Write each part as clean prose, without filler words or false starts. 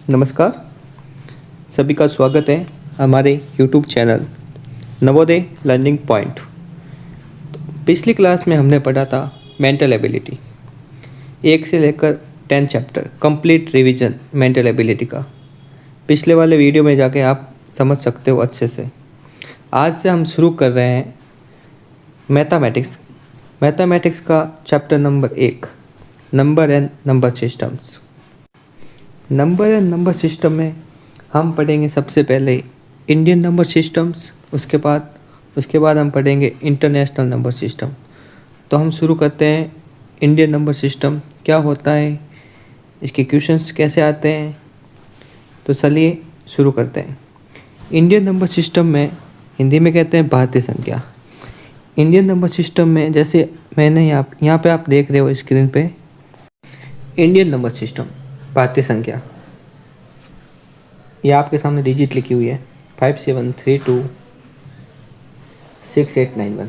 नमस्कार, सभी का स्वागत है हमारे YouTube channel Navodaya learning point. पिछली क्लास में हमने पढ़ा था मेंटल एबिलिटी 1 से लेकर 10 chapter complete revision mental ability का। पिछले वाले वीडियो में जाके आप समझ सकते हो अच्छे से। आज से हम शुरू कर रहे हैं मैथमेटिक्स का chapter number 1 number and number systems. Number and number system में हम पढ़ेंगे सबसे पहले इंडियन नंबर सिस्टम्स, उसके बाद हम पढ़ेंगे इंटरनेशनल नंबर सिस्टम। तो हम शुरू करते हैं इंडियन नंबर सिस्टम क्या होता है, इसके क्वेश्चंस कैसे आते हैं। तो चलिए शुरू करते हैं। इंडियन नंबर सिस्टम में हिंदी में कहते हैं भारतीय संख्या। इंडियन नंबर सिस्टम में जैसे मैंने यहाँ पे आप देख रहे हो स्क्रीन पे इंडियन नंबर सिस्टम भारतीय संख्या, ये आपके सामने डिजिट लिखी हुई है 57326891।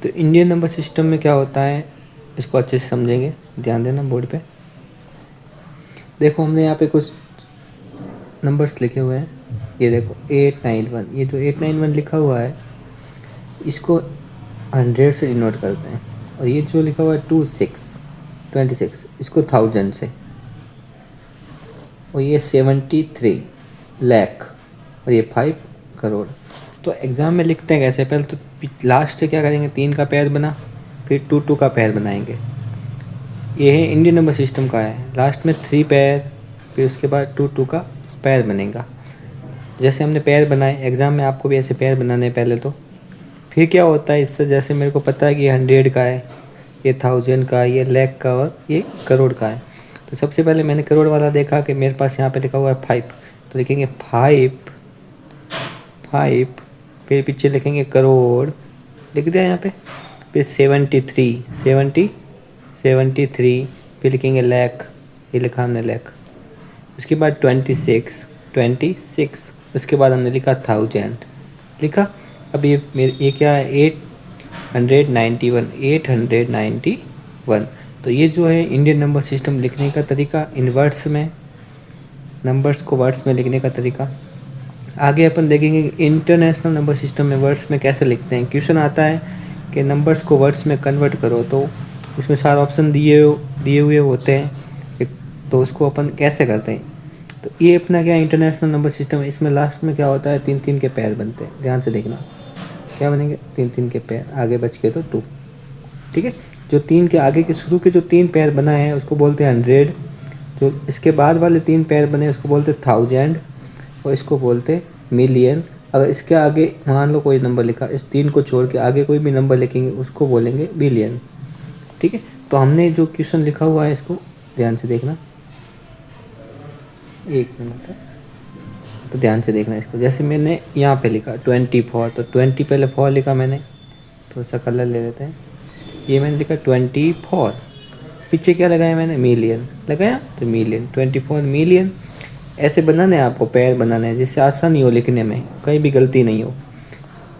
तो इंडियन नंबर सिस्टम में क्या होता है इसको अच्छे से समझेंगे, ध्यान देना बोर्ड पे। देखो हमने यहाँ पे कुछ नंबर्स लिखे हुए हैं, ये देखो 891, ये जो 891 लिखा हुआ है इसको 100 से डिनोट करते हैं, और ये जो लिखा हुआ है 26 इसको 1000 से, और ये 73 लाख, और ये 5 करोड़। तो एग्ज़ाम में लिखते हैं कैसे, पहले तो लास्ट से क्या करेंगे, 3 का पेयर बना, फिर 2 का पेयर बनाएंगे। ये है इंडियन नंबर सिस्टम का है, लास्ट में 3 पेयर, फिर उसके बाद 2 का पेयर बनेगा। जैसे हमने पेयर बनाए, एग्ज़ाम में आपको भी ऐसे पेयर बनाने पहले तो। फिर क्या होता है इससे, जैसे मेरे को पता है कि 100 का है, ये 1000 का, ये लाख का, और ये करोड़ का है। तो सबसे पहले मैंने करोड़ वाला देखा कि मेरे पास यहाँ पे लिखा हुआ है 5, तो लिखेंगे 5, फिर पीछे लिखेंगे करोड़, लिख दिया यहाँ पे। फिर 73, फिर लिखेंगे लाख, ये लिखा हमने लाख। उसके बाद 26, उसके बाद हमने लिखा 1000 लिखा। अब ये क्या है 891। तो ये जो है इंडियन नंबर सिस्टम लिखने का तरीका, इन वर्ड्स में, नंबर्स को वर्ड्स में लिखने का तरीका। आगे अपन देखेंगे इंटरनेशनल नंबर सिस्टम में वर्ड्स में कैसे लिखते हैं। क्वेश्चन आता है कि नंबर्स को वर्ड्स में कन्वर्ट करो, तो उसमें सारे ऑप्शन दिए हुए होते हैं, तो उसको अपन कैसे करते हैं। तो ये अपना क्या इंटरनेशनल नंबर सिस्टम है। इसमें लास्ट में क्या होता है 3 के पेयर बनते हैं, ध्यान से देखना क्या बनेंगे 3 के पेयर, आगे बच के तो 2, ठीक है। जो 3 के आगे के शुरू के जो 3 पेयर बनाए हैं उसको बोलते हैं 100, जो इसके बाद वाले 3 पेयर बने उसको बोलते हैं 1000, और इसको बोलते हैं मिलियन। अगर इसके आगे मान लो कोई नंबर लिखा, इस 3 को छोड़ के आगे कोई भी नंबर लिखेंगे उसको बोलेंगे बिलियन, ठीक है। तो हमने जो क्वेश्चन लिखा हुआ है इसको ध्यान से देखना, 1 मिनट है, तो ध्यान से देखना इसको। जैसे मैंने यहाँ पे लिखा 24, तो 20 पहले 4 लिखा मैंने, थोड़ा सा कलर ले लेते हैं। ये मैंने लिखा 24, पीछे क्या लगाया मैंने, मिलियन लगाया, तो मिलियन 24 मिलियन। ऐसे बनाने हैं आपको, पेयर बनाने हैं जिससे आसानी हो लिखने में, कहीं भी गलती नहीं हो।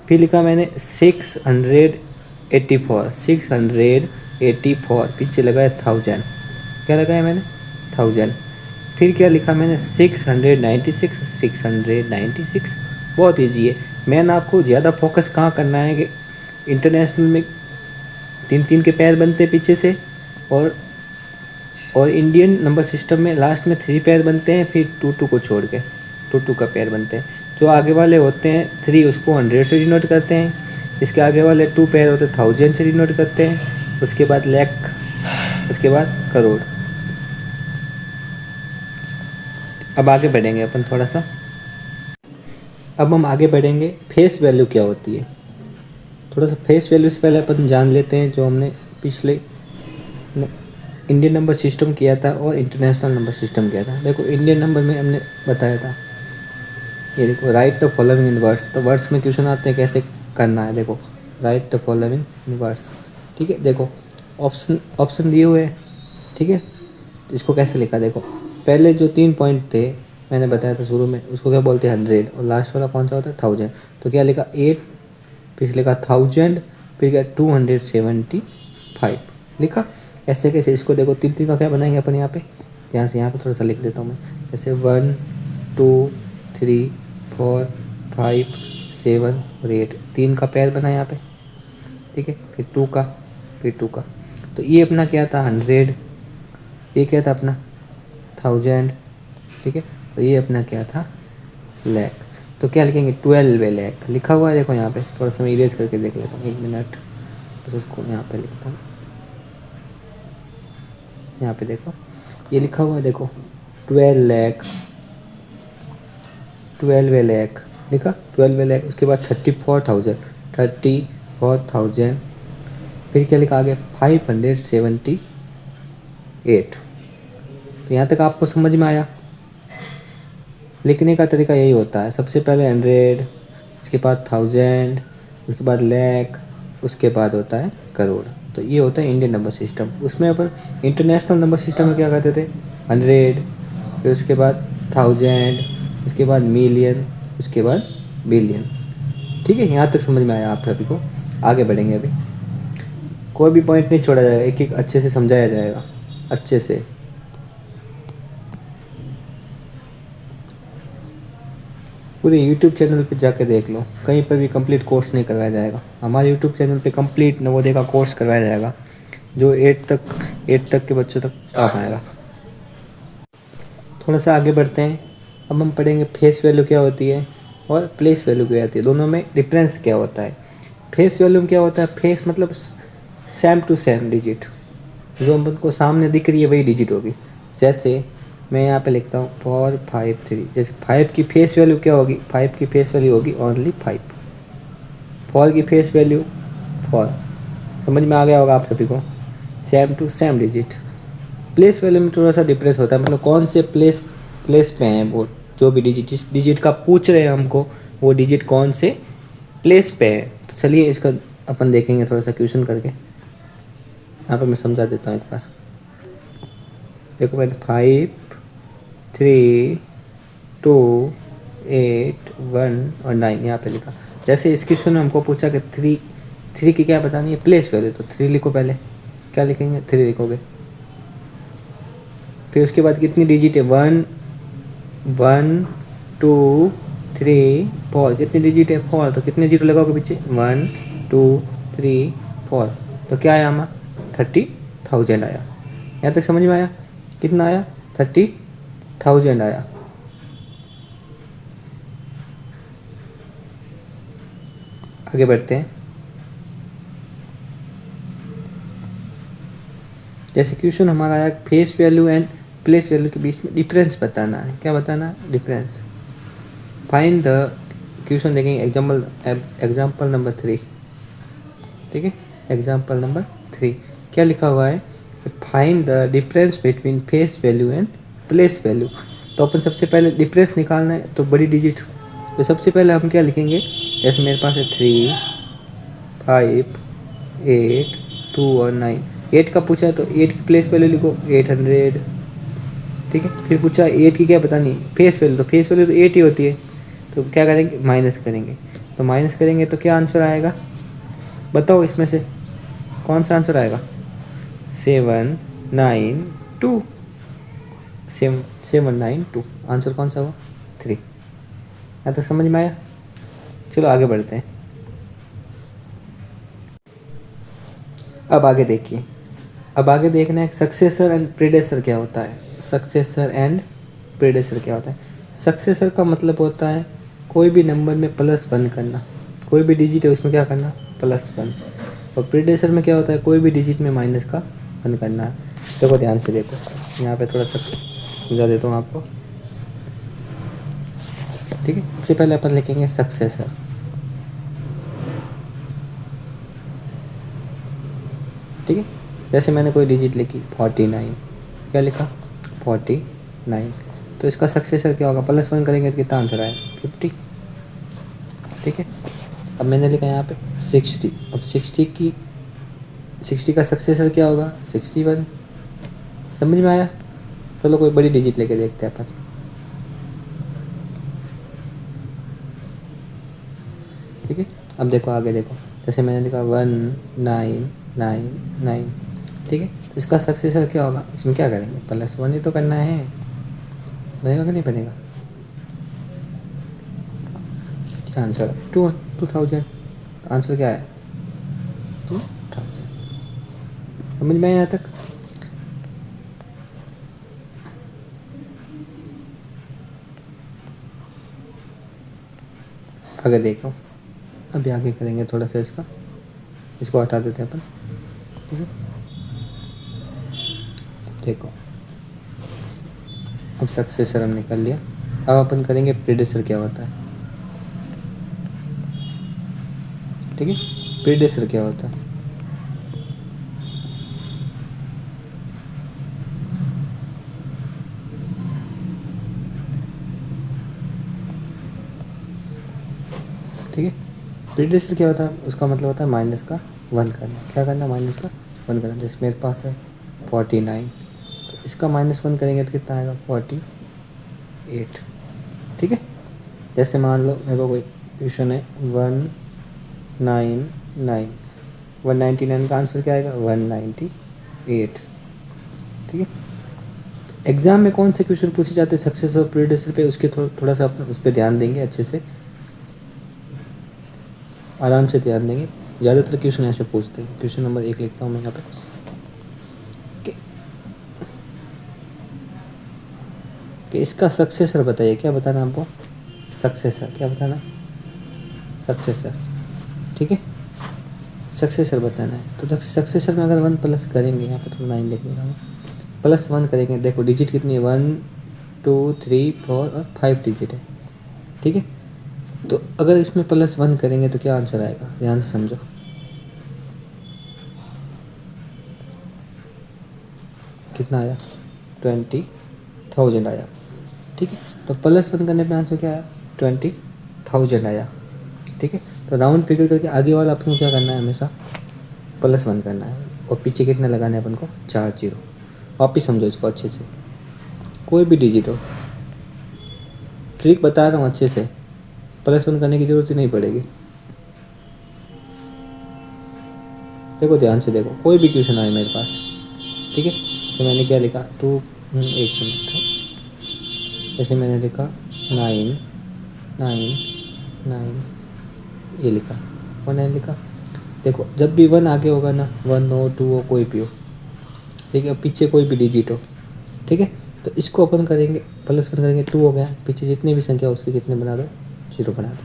फिर लिखा मैंने 684, पीछे लगाया 1000, क्या लगाया मैंने 1000। फिर क्या लिखा मैंने 696, बहुत ईजी है। मैंने आपको ज़्यादा फोकस कहाँ करना है कि इंटरनेशनल में 3 के पेयर बनते पीछे से, और इंडियन नंबर सिस्टम में लास्ट में 3 पेयर बनते हैं, फिर 2 को छोड़ के 2 का पेयर बनते हैं। जो आगे वाले होते हैं 3 उसको 100 से डिनोट करते हैं, इसके आगे वाले 2 पेयर होते हैं 1000 से डिनोट करते हैं, उसके बाद लाख, उसके बाद करोड़। अब आगे बढ़ेंगे अपन थोड़ा सा, अब हम आगे बढ़ेंगे फेस वैल्यू क्या होती है। थोड़ा सा फेस वैल्यू से पहले अपन जान लेते हैं जो हमने पिछले इंडियन नंबर सिस्टम किया था और इंटरनेशनल नंबर सिस्टम किया था। देखो इंडियन नंबर में हमने बताया था, ये देखो right the following in words. तो वर्ड्स में क्वेश्चन आते हैं कैसे करना है, देखो right the following in words, ठीक है। देखो ऑप्शन दिए हुए हैं, ठीक है। इसको कैसे लिखा, देखो पहले जो 3 पॉइंट थे मैंने बताया था शुरू में, उसको क्या बोलते हैं 100, और लास्ट वाला कौन सा होता है 1000। तो क्या लिखा 8, फिर लिखा 1000, फिर क्या 275 लिखा। ऐसे कैसे, इसको देखो 3 का क्या बनाएंगे अपन यहाँ पे, यहाँ से यहाँ पे थोड़ा सा लिख देता हूँ मैं, जैसे 1 2 3 4 5 7 और 8, 3 का पेयर बना यहाँ पे, ठीक है, फिर 2 का, फिर 2 का। तो ये अपना क्या था 100, ये क्या था अपना 1000, ठीक है, और ये अपना क्या था लाख। तो क्या लिखेंगे 12 लाख लिखा हुआ है, देखो यहाँ पे, थोड़ा सा मैं इरेज करके देख लेता हूँ, 1 मिनट, बस उसको यहाँ पे लिखता हूँ, यहाँ पे देखो ये लिखा हुआ है, देखो 12 लाख, 12 लाख लिखा, 12 लाख, उसके बाद 34,000, 34,000, फिर क्या लिखा आगे 578। तो यहाँ तक आपको समझ में आया। लिखने का तरीका यही होता है, सबसे पहले 100, उसके बाद 1000, उसके बाद लाख, उसके बाद होता है करोड़। तो ये होता है इंडियन नंबर सिस्टम। उसमें अपन इंटरनेशनल नंबर सिस्टम में क्या करते थे 100, फिर उसके बाद 1000, उसके बाद मिलियन, उसके बाद बिलियन। ठीक है, यहाँ तक समझ में आया आप सभी को। आगे बढ़ेंगे, अभी कोई भी पॉइंट नहीं छोड़ा जाएगा, एक एक अच्छे से समझाया जाएगा, अच्छे से। पूरे यूट्यूब चैनल पे जाके देख लो, कहीं पर भी कंप्लीट कोर्स नहीं करवाया जाएगा। हमारे यूट्यूब चैनल पे कंप्लीट नवोदय का कोर्स करवाया जाएगा, जो 8 तक के बच्चों तक काम आएगा। थोड़ा सा आगे बढ़ते हैं, अब हम पढ़ेंगे फेस वैल्यू क्या होती है और प्लेस वैल्यू क्या होती है, दोनों में डिफरेंस क्या होता है। फेस वैल्यू क्या होता है, फेस मतलब सेम टू सेम डिजिट, जो हमको सामने दिख रही है वही डिजिट होगी। जैसे मैं यहाँ पे लिखता हूँ 453, जैसे 5 की फेस वैल्यू क्या होगी, 5 की फेस वैल्यू होगी ओनली 5, 4 की फेस वैल्यू 4। समझ में आ गया होगा आप सभी को, same to same digit. Place value में थोड़ा सा डिफरेंस होता है, मतलब कौन से प्लेस पे हैं वो, जो भी डिजिट, जिस डिजिट का पूछ रहे हैं हमको, वो डिजिट कौन से प्लेस पे है। तो चलिए इसका अपन देखेंगे थोड़ा सा क्वेश्चन करके। यहाँ पर मैं समझा देता हूँ एक बार। देखो मैंने 5 3 2 8 1 और 9 यहाँ पे लिखा। जैसे इस क्वेश्चन में हमको पूछा कि 3 की क्या बतानी है प्लेस वैल्यू, तो 3 लिखो पहले। क्या लिखेंगे 3 लिखोगे, फिर उसके बाद कितनी डिजिट है 1 1 2 3 4, कितनी डिजिट है 4, तो कितने जीरो लगाओगे पीछे 1 2 3 4, तो क्या आया हमारा 30,000 आया। यहाँ तक समझ में आया, कितना आया 30,000 आया। आगे बढ़ते हैं। जैसे क्वेश्चन हमारा आया face value and place value के बीच में डिफरेंस बताना है। क्या बताना है, डिफरेंस। फाइंड द, क्वेश्चन देखेंगे एग्जाम्पल नंबर 3, ठीक है, एग्जाम्पल नंबर 3 क्या लिखा हुआ है, find the difference between face value and place value. तो अपन सबसे पहले डिफरेंस निकालना है, तो बड़ी डिजिट, तो सबसे पहले हम क्या लिखेंगे, जैसे मेरे पास है 3 5 8 2 और 9, 8 का पूछा है तो 8 की प्लेस वैल्यू लिखो 800, ठीक है। फिर पूछा 8 की क्या बतानी फेस वैल्यू, तो फेस वैल्यू तो 8 ही होती है, तो क्या करेंगे माइनस करेंगे। तो माइनस करेंगे तो क्या आंसर आएगा, बताओ इसमें से कौन सा आंसर आएगा, 792, 792, आंसर कौन सा हुआ 3। यहाँ तक समझ में आया। चलो आगे बढ़ते हैं। अब आगे देखिए, अब आगे देखना है सक्सेसर एंड प्रीडेसर क्या होता है। सक्सेसर एंड प्रीडेसर क्या होता है, सक्सेसर का मतलब होता है कोई भी नंबर में +1 करना, कोई भी डिजिट है उसमें क्या करना +1, और प्रीडेसर में क्या होता है कोई भी डिजिट में -1 करना है। देखो ध्यान से देखो, यहाँ पे थोड़ा सा समझा देता हूँ आपको, ठीक है। सबसे पहले अपन लिखेंगे सक्सेसर, ठीक है। जैसे मैंने कोई डिजिट लिखी 49, क्या लिखा 49, तो इसका सक्सेसर क्या होगा, +1 करेंगे तो कितना आंसर आएगा 50, ठीक है। अब मैंने लिखा यहाँ पे 60, अब 60 का सक्सेसर क्या होगा 61। समझ में आया। चलो कोई बड़ी डिजिट लेके देखते हैं अपन, ठीक है। अब देखो आगे देखो, जैसे मैंने लिखा 1999, ठीक है। तो इसका सक्सेसर क्या होगा, इसमें क्या करेंगे, +1 ही तो करना है, बनेगा कि नहीं बनेगा। क्या आंसर है, 2000। आंसर क्या है, 2000। समझ में आया यहाँ तक। आगे देखो, अभी आगे करेंगे थोड़ा सा इसको हटा देते हैं अपन। ठीक है, अब देखो, अब सक्सेसर हमने कर लिया, अब अपन करेंगे प्रीडेसर क्या होता है। ठीक है, प्रीडेसर क्या होता है। ठीक है, प्रीडेसर क्या होता है, उसका मतलब होता है माइनस का 1 करना। क्या करना, माइनस का 1 करना। जैसे मेरे पास है 49, तो इसका -1 करेंगे तो कितना आएगा, 48। ठीक है, जैसे मान लो मेरे को कोई क्वेश्चन है 199, 199 का आंसर क्या आएगा, 198। ठीक है, एग्जाम में कौन से क्वेश्चन पूछे जाते हैं सक्सेस और प्रीडेसर पे, उसके थोड़ा सा अपन उस पर ध्यान देंगे, अच्छे से आराम से ध्यान देंगे। ज़्यादातर क्वेश्चन ऐसे पूछते हैं। क्वेश्चन नंबर 1 लिखता हूँ मैं यहाँ पे कि इसका सक्सेसर बताइए। क्या बताना आपको, सक्सेसर क्या बताना, सक्सेसर। ठीक है, सक्सेसर बताना है। तो सक्सेसर में अगर 1 प्लस करेंगे, यहाँ पे तो 9 लिख देता हूँ, +1 करेंगे। देखो डिजिट कितनी है, 1 2 3 4 और 5 डिजिट है। ठीक है, तो अगर इसमें +1 करेंगे तो क्या आंसर आएगा, ध्यान से समझो। कितना आया, 20,000 आया। ठीक है, तो +1 करने पे आंसर क्या आया, 20,000 आया। ठीक है, तो राउंड फिगर करके आगे वाला अपन को क्या करना है, हमेशा +1 करना है, और पीछे कितने लगाने हैं अपन को, 4 जीरो। वापिस समझो इसको अच्छे से, कोई भी डिजिट हो, ट्रिक बता रहा हूँ अच्छे से, +1 करने की ज़रूरत ही नहीं पड़ेगी। देखो ध्यान से देखो, कोई भी क्वेश्चन आए मेरे पास, ठीक है, तो मैंने क्या लिखा, एक मिनट था, जैसे मैंने लिखा 9 9 9, ये लिखा 19 लिखा। देखो जब भी 1 आगे होगा ना, 1 हो 2 हो कोई भी हो, ठीक है, पीछे कोई भी डिजिट हो, ठीक है, तो इसको अपन करेंगे +1 करेंगे, 2 हो गया, पीछे जितनी भी संख्या उसके कितने बना दो, 0 बना दो।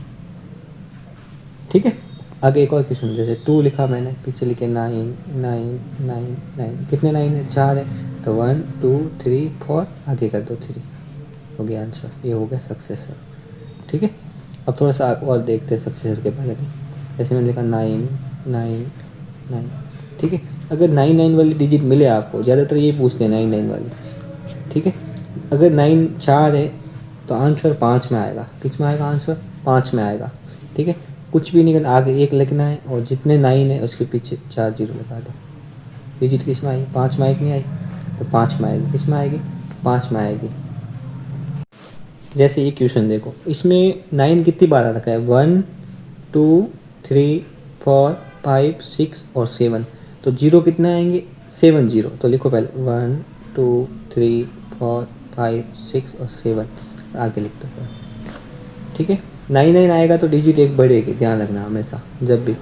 ठीक है, आगे एक और क्वेश्चन, जैसे 2 लिखा मैंने, पीछे लिखे 9 9 9 9, कितने 9 है, 4 है, तो 1 2 3 4, आगे कर दो 3, हो गया आंसर, ये हो गया सक्सेसर। ठीक है, अब थोड़ा सा और देखते हैं सक्सेसर के बारे में। जैसे मैंने लिखा 9 9 9, ठीक है, अगर 9 9 वाली डिजिट मिले आपको, ज़्यादातर ये पूछते हैं 9 9 वाली, ठीक है, अगर 9 4 है तो आंसर 5 में आएगा, किस में आएगा, आंसर 5 में आएगा। ठीक है, कुछ भी नहीं करना, आगे 1 लिखना है और जितने 9 है उसके पीछे 4 जीरो लगा दो। डिजिट किस में आई, 5 में आई नहीं आई, तो 5 में आएगी, किस में आएगी, 5 में आएगी। जैसे ये क्वेश्चन देखो, इसमें 9 कितनी बार आ रखा है, 1 2 3 4 5 6 और 7, तो जीरो कितने आएंगे, 7 जीरो, तो लिखो पहले 1 2 3 4 5 6 और 7, आगे लिख दो। ठीक है, 9 9 आएगा तो डिजिट एक बढ़ेगी, ध्यान रखना हमेशा, जब भी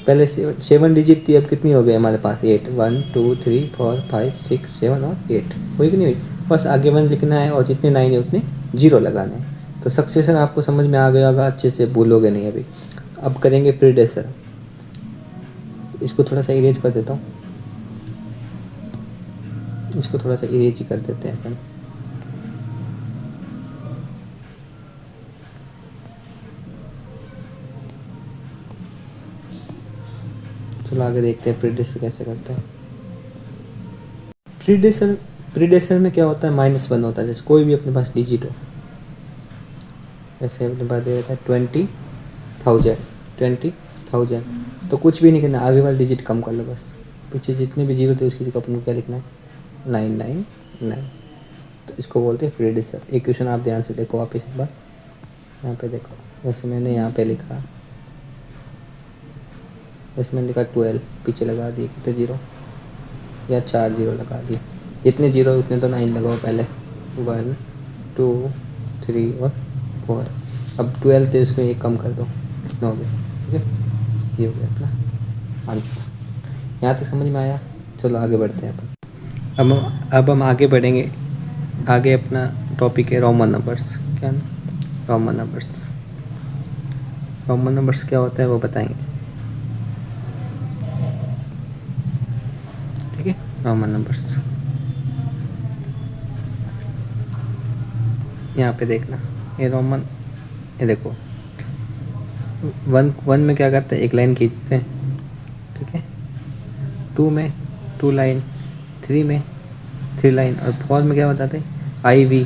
पहले 7 डिजिट थी, अब कितनी हो गई हमारे पास, 8, 1 2 3 4 5 6 7 और 8, हुई कि नहीं हुई, बस आगे 1 लिखना है और जितने 9 है उतने जीरो लगाने हैं। तो सक्सेसर आपको समझ में आ गया होगा, अच्छे से भूलोगे नहीं अभी। अब करेंगे प्रीडेसर, इसको थोड़ा सा इरेज कर देता हूँ, इसको थोड़ा सा इरेज ही कर देते हैं अपन। चलो आगे देखते हैं प्रीडेसर कैसे करते हैं। प्रीडेसर प्रीडेसर में क्या होता है, -1 होता है। जैसे कोई भी अपने पास डिजिट हो, जैसे अपने पास दे रखा है 20,000, तो कुछ भी नहीं करना, आगे वाला डिजिट कम कर लो बस, पीछे जितने भी जीरो थे उसकी जगह अपन को क्या लिखना है, 999। तो इसको बोलते हैं प्रीडेसर। एक क्वेश्चन आप ध्यान से देखो वापस एक बार, यहाँ पे देखो, जैसे मैंने यहाँ पे लिखा, जैसे मैंने लिखा 12, पीछे लगा दिए कितने जीरो, या 4 जीरो लगा दिए, जितने जीरो उतने तो 9 लगाओ पहले, 1 2 3 और 4। अब 12 थे इसमें एक कम कर दो, कितना हो गया, ठीक है, ये हो गया अपना आंसर। यहाँ तक समझ में आया? चलो आगे बढ़ते हैं अपन। अब हम आगे बढ़ेंगे। आगे अपना टॉपिक है रोमन नंबर्स। क्या रोमन नंबर्स, रोमन नंबर्स क्या होता है वो बताएंगे, ठीक है। रोमन नंबर्स यहाँ पे देखना, ये रोमन, ये देखो, वन में क्या करते हैं, एक लाइन खींचते हैं, ठीक है। 2 में 2 लाइन, 3 में 3 लाइन, और 4 में क्या बताते हैं, आई वी,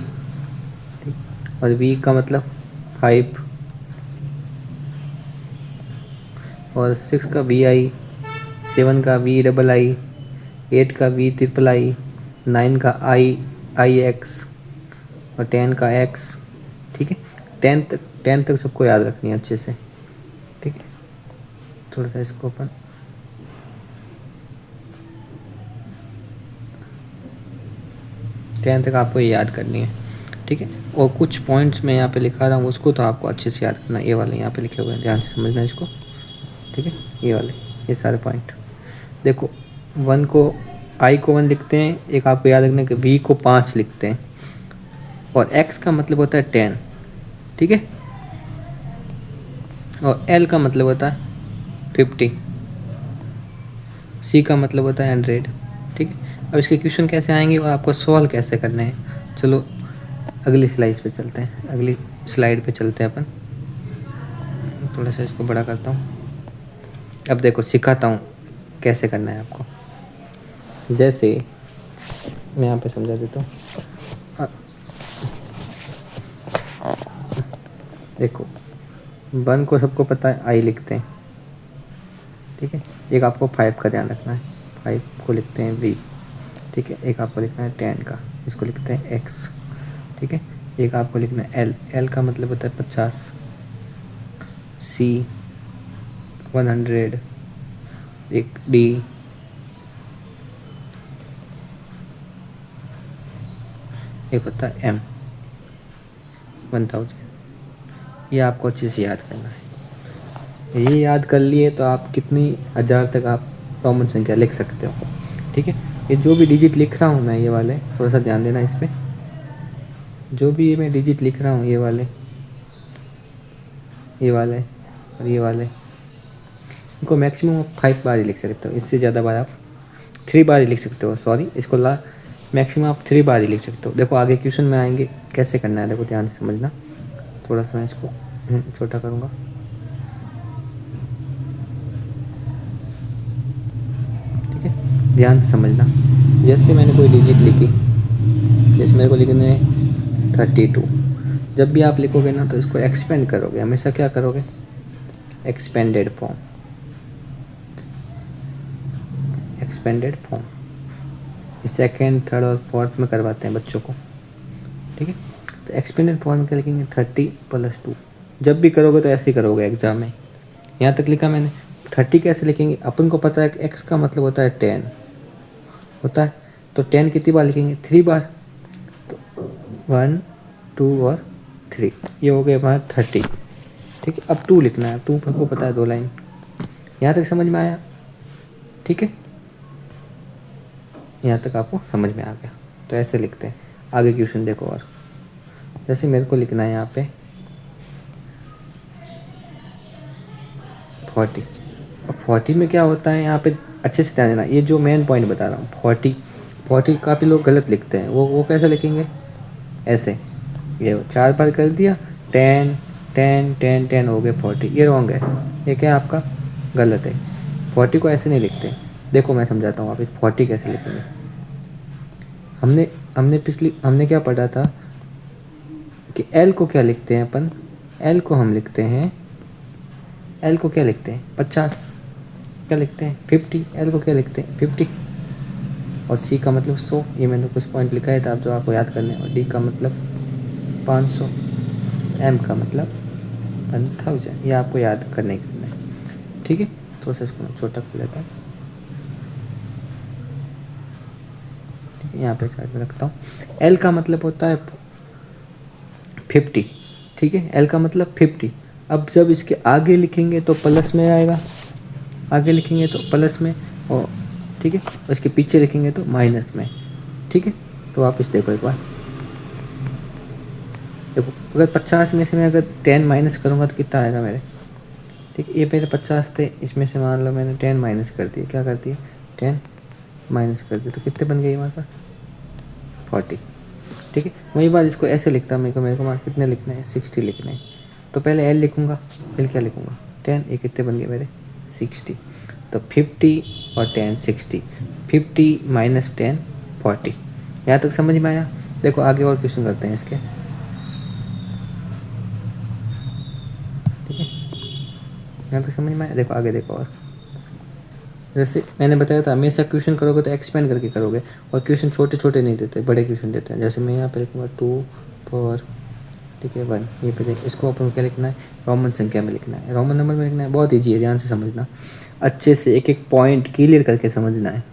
ठीक। और वी का मतलब 5, और 6 का वी आई, 7 का वी डबल आई, 8 का वी ट्रिपल आई, 9 का आई एक्स, और 10 का एक्स, ठीक है। 10 तक सबको याद रखनी है अच्छे से, ठीक है। थोड़ा सा इसको अपन 10 तक आपको ये याद करनी है, ठीक है। और कुछ पॉइंट्स मैं यहाँ पे लिखा रहा हूँ, उसको तो आपको अच्छे से याद करना है। ये वाले यहाँ पे लिखे हुए हैं, ध्यान से समझना इसको, ठीक है। ये वाले, ये सारे पॉइंट देखो। 1 को, आई को 1 लिखते हैं, एक आपको याद रखना है कि वी को 5 लिखते हैं, और एक्स का मतलब होता है 10, ठीक है। और एल का मतलब होता है 50, सी का मतलब होता है 100, ठीक है। अब इसके क्वेश्चन कैसे आएंगे और आपको सॉल्व कैसे करने हैं, चलो अगली स्लाइड पे चलते हैं, अगली स्लाइड पे चलते हैं अपन। थोड़ा सा इसको बड़ा करता हूँ। अब देखो सिखाता हूँ कैसे करना है आपको। जैसे मैं यहाँ पे समझा देता हूँ। देखो 1 को सबको पता है आई लिखते हैं, ठीक है। एक आपको 5 का ध्यान रखना है, 5 को लिखते हैं वी, ठीक है। एक आपको लिखना है 10 का, इसको लिखते हैं एक्स, ठीक है। एक आपको लिखना है एल, एल का मतलब होता है 50, सी 100, एक डी, एक होता है एम 1000। ये आपको अच्छे से याद करना है। ये याद कर लिए तो आप कितनी हज़ार तक आप रोमन संख्या लिख सकते हो, ठीक है। ये जो भी डिजिट लिख रहा हूँ मैं, ये वाले थोड़ा सा ध्यान देना इस पर। जो भी मैं डिजिट लिख रहा हूँ, ये वाले और ये वाले, इनको मैक्सिमम आप 5 बार ही लिख सकते हो, इससे ज़्यादा बार आप 3 बार ही लिख सकते हो, सॉरी इसको मैक्सिमम आप 3 बार ही लिख सकते हो। देखो आगे क्वेश्चन में आएंगे कैसे करना है, देखो ध्यान से समझना। थोड़ा सा मैं इसको छोटा करूँगा, ठीक है। ध्यान से समझना। जैसे मैंने कोई डिजिट लिखी, जैसे मेरे को लिखने 32, जब भी आप लिखोगे ना तो इसको एक्सपेंड करोगे, हमेशा क्या करोगे, expanded form, expanded form. Second, third और फोर्थ में करवाते हैं बच्चों को, ठीक है। तो एक्सपेंडेड फॉर्म क्या लिखेंगे, 30 + 2। जब भी करोगे तो ऐसे ही करोगे एग्जाम में। यहाँ तक लिखा मैंने। 30 कैसे लिखेंगे, अपन को पता है कि एक्स का मतलब होता है 10 होता है, तो 10 कितनी बार लिखेंगे, 3 बार। तो 1 2 और 3, ये हो गया हमारा 30, ठीक है। अब 2 लिखना है, 2 को पता है 2 लाइन। यहाँ तक समझ में आया, ठीक है। यहाँ तक आपको समझ में आ गया, तो ऐसे लिखते हैं। आगे क्वेश्चन देखो, और जैसे मेरे को लिखना है यहाँ पे 40। अब 40 में क्या होता है, यहाँ पे अच्छे से ध्यान देना, ये जो मेन पॉइंट बता रहा हूँ, 40 काफ़ी लोग गलत लिखते हैं। वो कैसे लिखेंगे, ऐसे, ये 4 बार कर दिया, 10 10 10 10 हो गए 40, ये रॉन्ग है, ये क्या आपका गलत है। 40 को ऐसे नहीं लिखते। देखो मैं समझाता हूँ, आप 40 कैसे लिखेंगे। हमने क्या पढ़ा था कि एल को क्या लिखते हैं अपन, एल को हम लिखते हैं, एल को क्या लिखते हैं 50, क्या लिखते हैं 50, एल को क्या लिखते हैं 50, और सी का मतलब 100, ये मैंने कुछ पॉइंट लिखा है था जो आपको याद करने, और डी का मतलब 500, एम का मतलब 1000, ये आपको याद करना ही करना है, ठीक है। थोड़ा सा इसको मैं छोटा कर लेता हूँ। यहाँ पे साइड में रखता हूँ। एल का मतलब होता है 50, ठीक है, एल का मतलब 50। अब जब इसके आगे लिखेंगे तो प्लस में आएगा, आगे लिखेंगे तो प्लस में, और ठीक है, और इसके पीछे लिखेंगे तो माइनस में, ठीक है। तो आप इस देखो एक बार, देखो अगर 50 में से मैं अगर 10 माइनस करूँगा तो कितना आएगा मेरे, ठीक है। ये मेरे 50 थे, इसमें से मान लो मैंने 10 माइनस कर दिए, क्या कर दिए, 10 माइनस कर दिए, तो कितने बन गए हमारे पास, 40, ठीक है। वही बात इसको ऐसे लिखता, मेरे को मान कितने लिखना है, 60 लिखना है। तो पहले एल लिखूँगा, फिर क्या लिखूँगा, 10, ये कितने बन गए मेरे, 60। तो 50 और 10 60, 50 माइनस 10 40। यहाँ तक समझ में आया। देखो आगे और क्वेश्चन करते हैं इसके, ठीक है, यहाँ तक समझ में आया। देखो आगे देखो, और जैसे मैंने बताया था हमेशा क्वेश्चन करोगे तो एक्सपेंड करके करोगे, और क्वेश्चन छोटे छोटे नहीं देते, बड़े क्वेश्चन देते हैं। जैसे मैं यहाँ पे लिखूँगा 2 4, ठीक है 1, ये पे देख, इसको अपन क्या लिखना है, रोमन संख्या में लिखना है, रोमन नंबर में लिखना है। बहुत ईजी है, ध्यान से समझना, अच्छे से एक एक पॉइंट क्लियर करके समझना है,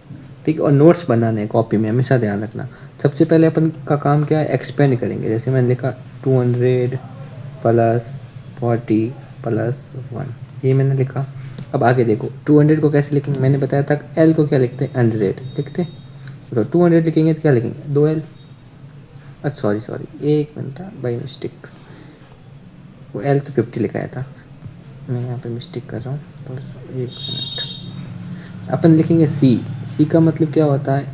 ठीक है। और नोट्स बनाने हैं कॉपी में, हमेशा ध्यान रखना। सबसे पहले अपन का काम क्या है, एक्सपेंड करेंगे। जैसे मैंने लिखा 200 प्लस 40 प्लस 1, ये मैंने लिखा। अब आगे देखो 200 को कैसे लिखेंगे, मैंने बताया था एल को क्या लिखते हैं, 100 लिखते हैं। तो 200 लिखेंगे तो क्या लिखेंगे, 2L। अच्छा सॉरी एक मिनट था बाई मिस्टेक, वो एल तो 50 लिखाया था, मैं यहाँ पे मिस्टेक कर रहा हूँ थोड़ा सा, एक मिनट। अपन लिखेंगे सी का मतलब क्या होता है,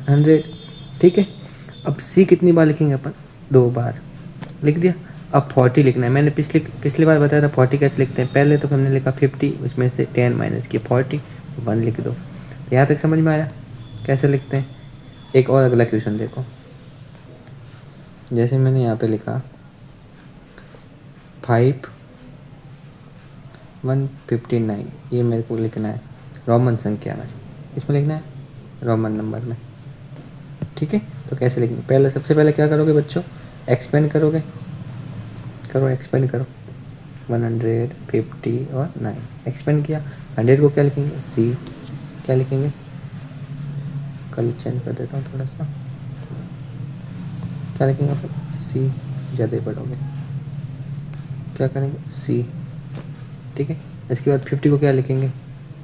100, ठीक है। अब सी कितनी बार लिखेंगे अपन, 2 बार लिख दिया। अब 40 लिखना है, मैंने पिछली बार बताया था 40 कैसे लिखते हैं। पहले तो हमने लिखा 50, उसमें से 10 माइनस किया 40, 1 लिख दो। तो यहाँ तक समझ में आया कैसे लिखते हैं। एक और अगला क्वेश्चन देखो, जैसे मैंने यहाँ पे लिखा 5159, ये मेरे को लिखना है रोमन संख्या में, इसमें लिखना है रोमन नंबर में, ठीक है। तो कैसे लिखेंगे, पहले सबसे पहले क्या करोगे बच्चों, एक्सपेंड करोगे, करो एक्सपेंड करो, 150 और 9 एक्सपेंड किया। 100 को क्या लिखेंगे, सी, क्या लिखेंगे, कल चेंज कर देता हूँ थोड़ा सा, क्या लिखेंगे अपन, सी, ज़्यादा पढ़ोगे, क्या करेंगे, सी, ठीक है। इसके बाद 50 को क्या लिखेंगे,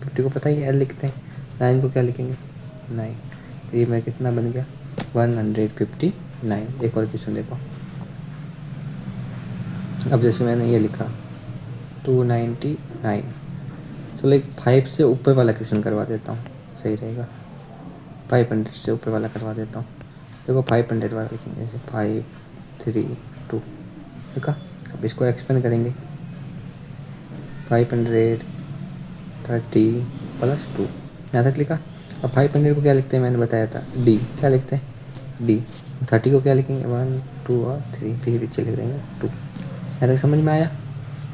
50 को पता ही है एल लिखते हैं। 9 को क्या लिखेंगे, 9। तो ये मैं कितना बन गया, 159। एक और क्वेश्चन देखो, अब जैसे मैंने ये लिखा 299, तो लाइक 5 से ऊपर वाला क्वेश्चन करवा देता हूँ, सही रहेगा। 500 से ऊपर वाला करवा देता हूँ। देखो 500 वाला लिखेंगे, जैसे 532 देखा। अब इसको एक्सपेंड करेंगे, 530 प्लस 2, यहाँ तक लिखा। अब 500 को क्या लिखते हैं, मैंने बताया था डी, क्या लिखते हैं, डी। 30 को क्या लिखेंगे, 1 2 और 3, फिर पीछे लिख देंगे 2। यहाँ तक समझ में आया।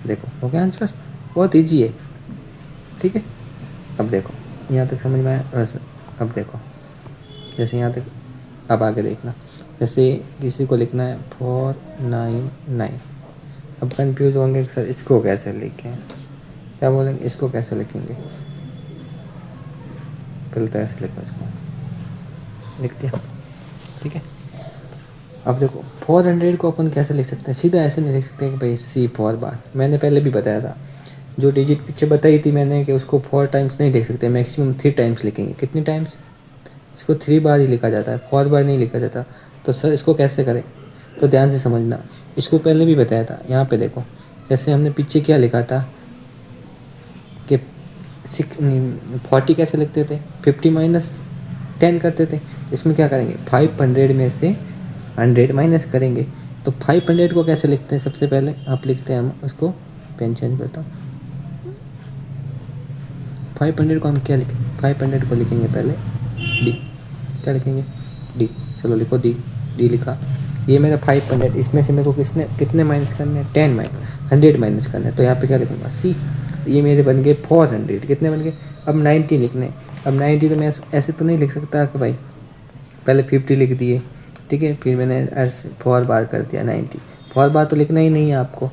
देखो हो गया आंसर, बहुत ईजी है, ठीक है। अब देखो यहाँ तक समझ में आया। बस अब देखो जैसे यहाँ तक, अब आगे देखना, जैसे किसी को लिखना है 499। अब कंफ्यूज होंगे सर इसको कैसे लिखें, क्या बोलेंगे, इसको कैसे लिखेंगे, पहले तो ऐसे लिखो, इसको लिख दिया, ठीक है। अब देखो 400 को अपन कैसे लिख सकते हैं, सीधा ऐसे नहीं लिख सकते कि भाई सी 4 बार। मैंने पहले भी बताया था, जो डिजिट पीछे बताई थी मैंने कि उसको 4 टाइम्स नहीं लिख सकते, मैक्सिमम 3 टाइम्स लिखेंगे। कितनी टाइम्स, इसको 3 बार ही लिखा जाता है, 4 बार नहीं लिखा जाता। तो सर इसको कैसे करें, तो ध्यान से समझना, इसको पहले भी बताया था। यहाँ पे देखो, जैसे हमने पीछे क्या लिखा था कि 40 कैसे लिखते थे, 50 माइनस 10 करते थे। इसमें क्या करेंगे, 500 में से 100 माइनस करेंगे। तो 500 को कैसे लिखते हैं, सबसे पहले आप लिखते हैं, हम उसको पेन चेंज करता हूँ। 500 को हम क्या लिखें, 500 को लिखेंगे पहले डी, क्या लिखेंगे, डी। चलो लिखो डी, डी लिखा। ये मेरा 500, इसमें से मेरे को कितने माइनस करने हैं, 10 माइनस 100 माइनस करने हैं। तो यहाँ पे क्या लिखूँगा, सी। ये मेरे बन गए 400, कितने बन गए, अब 90 लिखने। अब 90 तो मैं ऐसे तो नहीं लिख सकता कि भाई पहले 50 लिख दिए, ठीक है, फिर मैंने 4 बार कर दिया 90। 4 बार तो लिखना ही नहीं है आपको,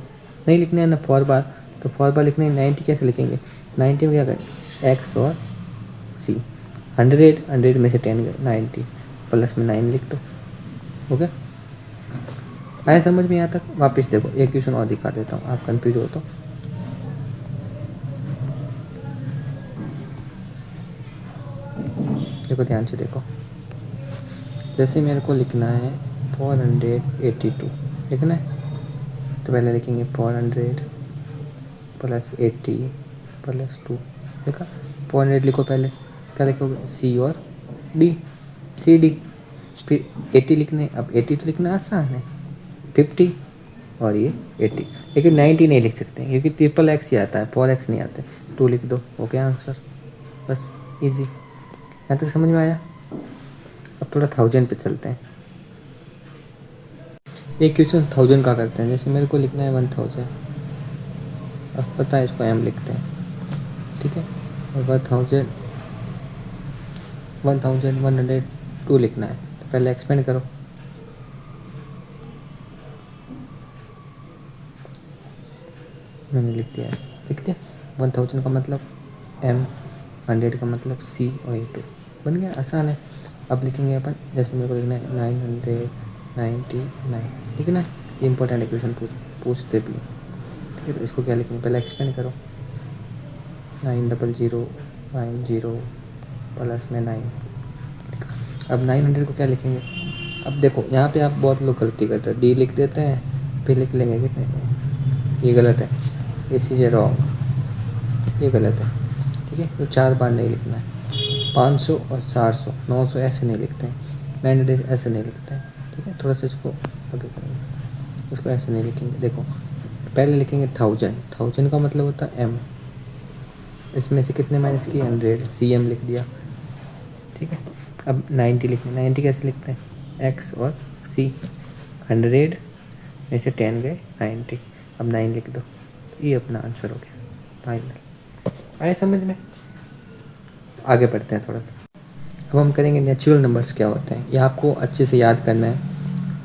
नहीं लिखना है ना 4 बार, तो 4 बार लिखना है। 90 कैसे लिखेंगे, 90 में क्या करें, एक्स और सी। 100 में से 10 90, प्लस में 9 लिख दो। ओके, आया समझ में? यहाँ तक वापस देखो, एक क्वेश्चन और दिखा देता हूँ, आप कंफ्यूज हो तो। देखो ध्यान से देखो, जैसे मेरे को लिखना है 482 लिखना है, तो पहले लिखेंगे 400 प्लस 80 प्लस 2। लिखा 400 लिखो, पहले क्या लिखोगे? सी और डी, सी डी। फिर 80 लिखने, अब 80 तो लिखना आसान है, 50 और ये 80। लेकिन 90 नहीं लिख सकते क्योंकि ट्रिपल एक्स ही आता है, 4x नहीं आते। 2 लिख दो, ओके आंसर, बस इजी। यहाँ तक समझ में आया? अब थोड़ा 1000 पे चलते हैं। एक क्वेश्चन 1000 का करते हैं, जैसे मेरे को लिखना है 1000, अब पता है इसको m लिखते हैं, ठीक है। और 1102 लिखना है, तो पहले एक्सपेंड करो। मैंने लिख दिया, ऐसे लिख दिया। 1000 का मतलब m, 100 का मतलब c और ये 2 बन गया, आसान है। अब लिखेंगे अपन, जैसे मेरे को लिखना है 999 लिखना है। इंपॉर्टेंट इक्वेशन पूछते भी, ठीक है। तो इसको क्या लिखेंगे? पहले एक्सपेंड करो, 90090 प्लस में 9 लिखा। अब 900 को क्या लिखेंगे? अब देखो यहाँ पे आप बहुत लोग गलती करते हैं, डी लिख देते हैं, फिर लिख लेंगे कितने, ये गलत है, दिस इज ए रॉन्ग, ये गलत है, ठीक है। तो 4 बार नहीं लिखना है, 500 और 400 900 ऐसे नहीं लिखते हैं, 900 ऐसे नहीं लिखते हैं, ठीक है। थोड़ा सा इसको आगे करेंगे, इसको ऐसे नहीं लिखेंगे। देखो पहले लिखेंगे 1000 का मतलब होता है m, इसमें से कितने माइनस की? 100, cm लिख दिया, ठीक है। अब 90 लिखना, 90 कैसे लिखते हैं? x और c, 100 में से 10 गए 90, अब 9 लिख दो, ये अपना आंसर हो गया फाइनल। आए समझ में? आगे बढ़ते हैं थोड़ा सा। अब हम करेंगे नेचुरल नंबर्स क्या होते हैं, ये आपको अच्छे से याद करना है,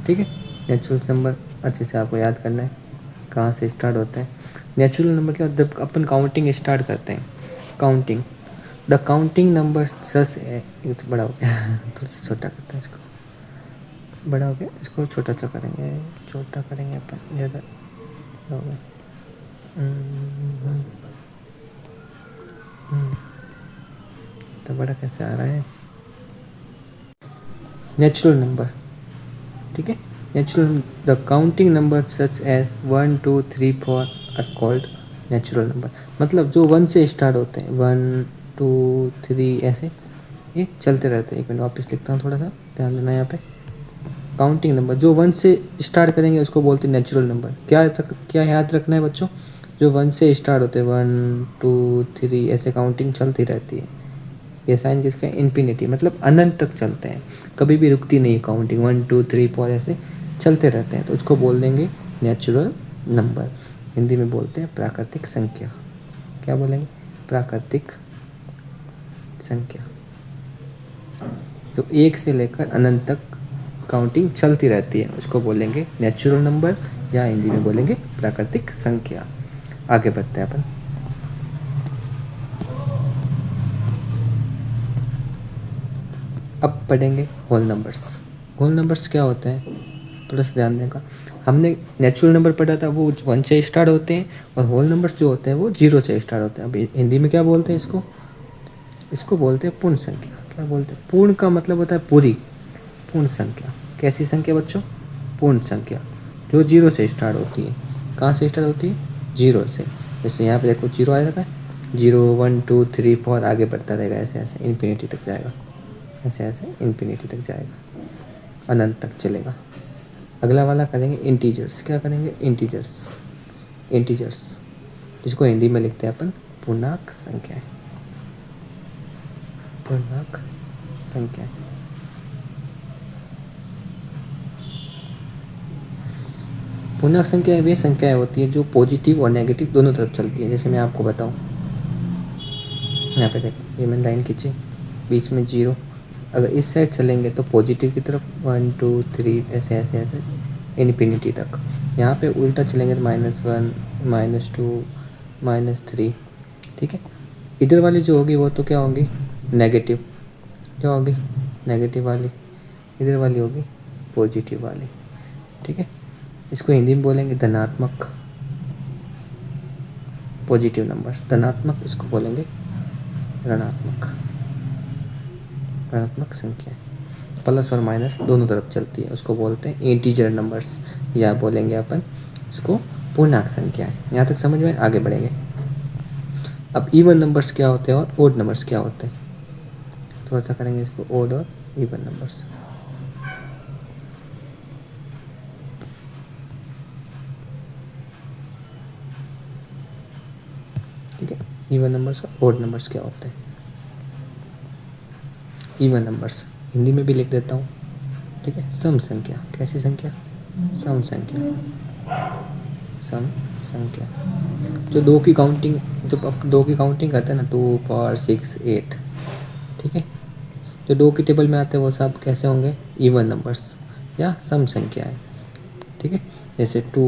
ठीक है। नेचुरल नंबर अच्छे से आपको याद करना है, कहाँ से स्टार्ट होते हैं नेचुरल नंबर। क्या होता है? जब अपन काउंटिंग स्टार्ट करते हैं, काउंटिंग, द काउंटिंग नंबर सच है, ये तो बड़ा हो गया थोड़ा सा छोटा करते हैं इसको, बड़ा हो गया, इसको छोटा सा करेंगे, छोटा करेंगे अपन, ज़्यादा हो गया। तो बड़ा कैसे आ रहा है? नेचुरल नंबर, ठीक है। Natural, the counting number such as 1 2 3 4 are called natural number. मतलब जो 1 से स्टार्ट होते हैं, 1 2 3 ऐसे ये चलते रहते हैं। एक मिनट वापस लिखता हूँ, थोड़ा सा ध्यान देना यहाँ पे। काउंटिंग नंबर जो 1 से स्टार्ट करेंगे उसको बोलते हैं नेचुरल नंबर। क्या याद रखना है बच्चों? जो 1 से स्टार्ट होते हैं, 1 2 3 ऐसे काउंटिंग चलती रहती है। ये साइन किसका है? इन्फिनिटी, मतलब अनंत तक चलते हैं, कभी भी रुकती नहीं काउंटिंग, 1 2 3 4 ऐसे चलते रहते हैं, तो उसको बोल देंगे नेचुरल नंबर। हिंदी में बोलते हैं प्राकृतिक संख्या। क्या बोलेंगे? प्राकृतिक संख्या। जो 1 से लेकर अनंत तक काउंटिंग चलती रहती है उसको बोलेंगे नेचुरल नंबर, या हिंदी में बोलेंगे प्राकृतिक संख्या। आगे बढ़ते हैं अपन। अब पढ़ेंगे होल नंबर्स। होल नंबर्स क्या होते हैं, थोड़ा सा ध्यान देगा। हमने नेचुरल नंबर पढ़ा था, वो 1 से स्टार्ट होते हैं, और होल नंबर्स जो होते हैं वो 0 से स्टार्ट होते हैं। अब हिंदी में क्या बोलते हैं इसको? इसको बोलते हैं पूर्ण संख्या। क्या बोलते हैं? पूर्ण का मतलब होता है पूरी, पूर्ण संख्या। कैसी संख्या बच्चों? पूर्ण संख्या, जो 0 से स्टार्ट होती है। कहाँ से स्टार्ट होती है? 0 से। जैसे यहाँ पे देखो 0 आ रखा है, 0 1 2 3 4 आगे बढ़ता रहेगा, ऐसे ऐसे इन्फिनिटी तक जाएगा, ऐसे ऐसे इन्फिनिटी तक जाएगा, अनंत तक चलेगा। अगला वाला करेंगे इंटीजर्स। क्या करेंगे? इंटीजर्स। इंटीजर्स जिसको हिंदी में लिखते हैं अपन पूर्णांक संख्याएं। पूर्णांक संख्याएं। पूर्णांक संख्याएं वे संख्याएं होती है जो पॉजिटिव और नेगेटिव दोनों तरफ चलती है। जैसे मैं आपको बताऊं, यहाँ पे देखो, ये मैंने लाइन खींची, बीच में 0, अगर इस साइड चलेंगे तो पॉजिटिव की तरफ 1 2 3 ऐसे ऐसे ऐसे इन्फिनिटी तक। यहाँ पे उल्टा चलेंगे तो -1 -2 -3, ठीक है। इधर वाली जो होगी वो तो क्या होगी? नेगेटिव। क्या होगी? नेगेटिव वाली। इधर वाली होगी पॉजिटिव वाली, ठीक है। इसको हिंदी में बोलेंगे धनात्मक पॉजिटिव नंबर्स, धनात्मक इसको बोलेंगे ऋणात्मक ऋणात्मक संख्या। प्लस और माइनस दोनों तरफ चलती है, उसको बोलते हैं इंटीजर नंबर्स, या बोलेंगे अपन उसको पूर्णांक संख्या है। यहाँ तक समझ में, आगे बढ़ेंगे। अब इवन नंबर्स क्या होते हैं और ओड नंबर्स क्या होते हैं, थोड़ा सा करेंगे इसको, ओड और इवन नंबर्स। ठीक है, इवन नंबर्स और ओड नंबर्स क्या होते हैं। इवन नंबर्स हिंदी में भी लिख देता हूँ, ठीक है। सम संख्या, कैसी संख्या, सम संख्या, सम संख्या। जो दो की काउंटिंग, जब आप दो की काउंटिंग करते हैं ना, 2 4 6 8, ठीक है, जो दो की टेबल में आते हैं वो सब कैसे होंगे, इवन नंबर्स या सम संख्या है, ठीक है। जैसे 2,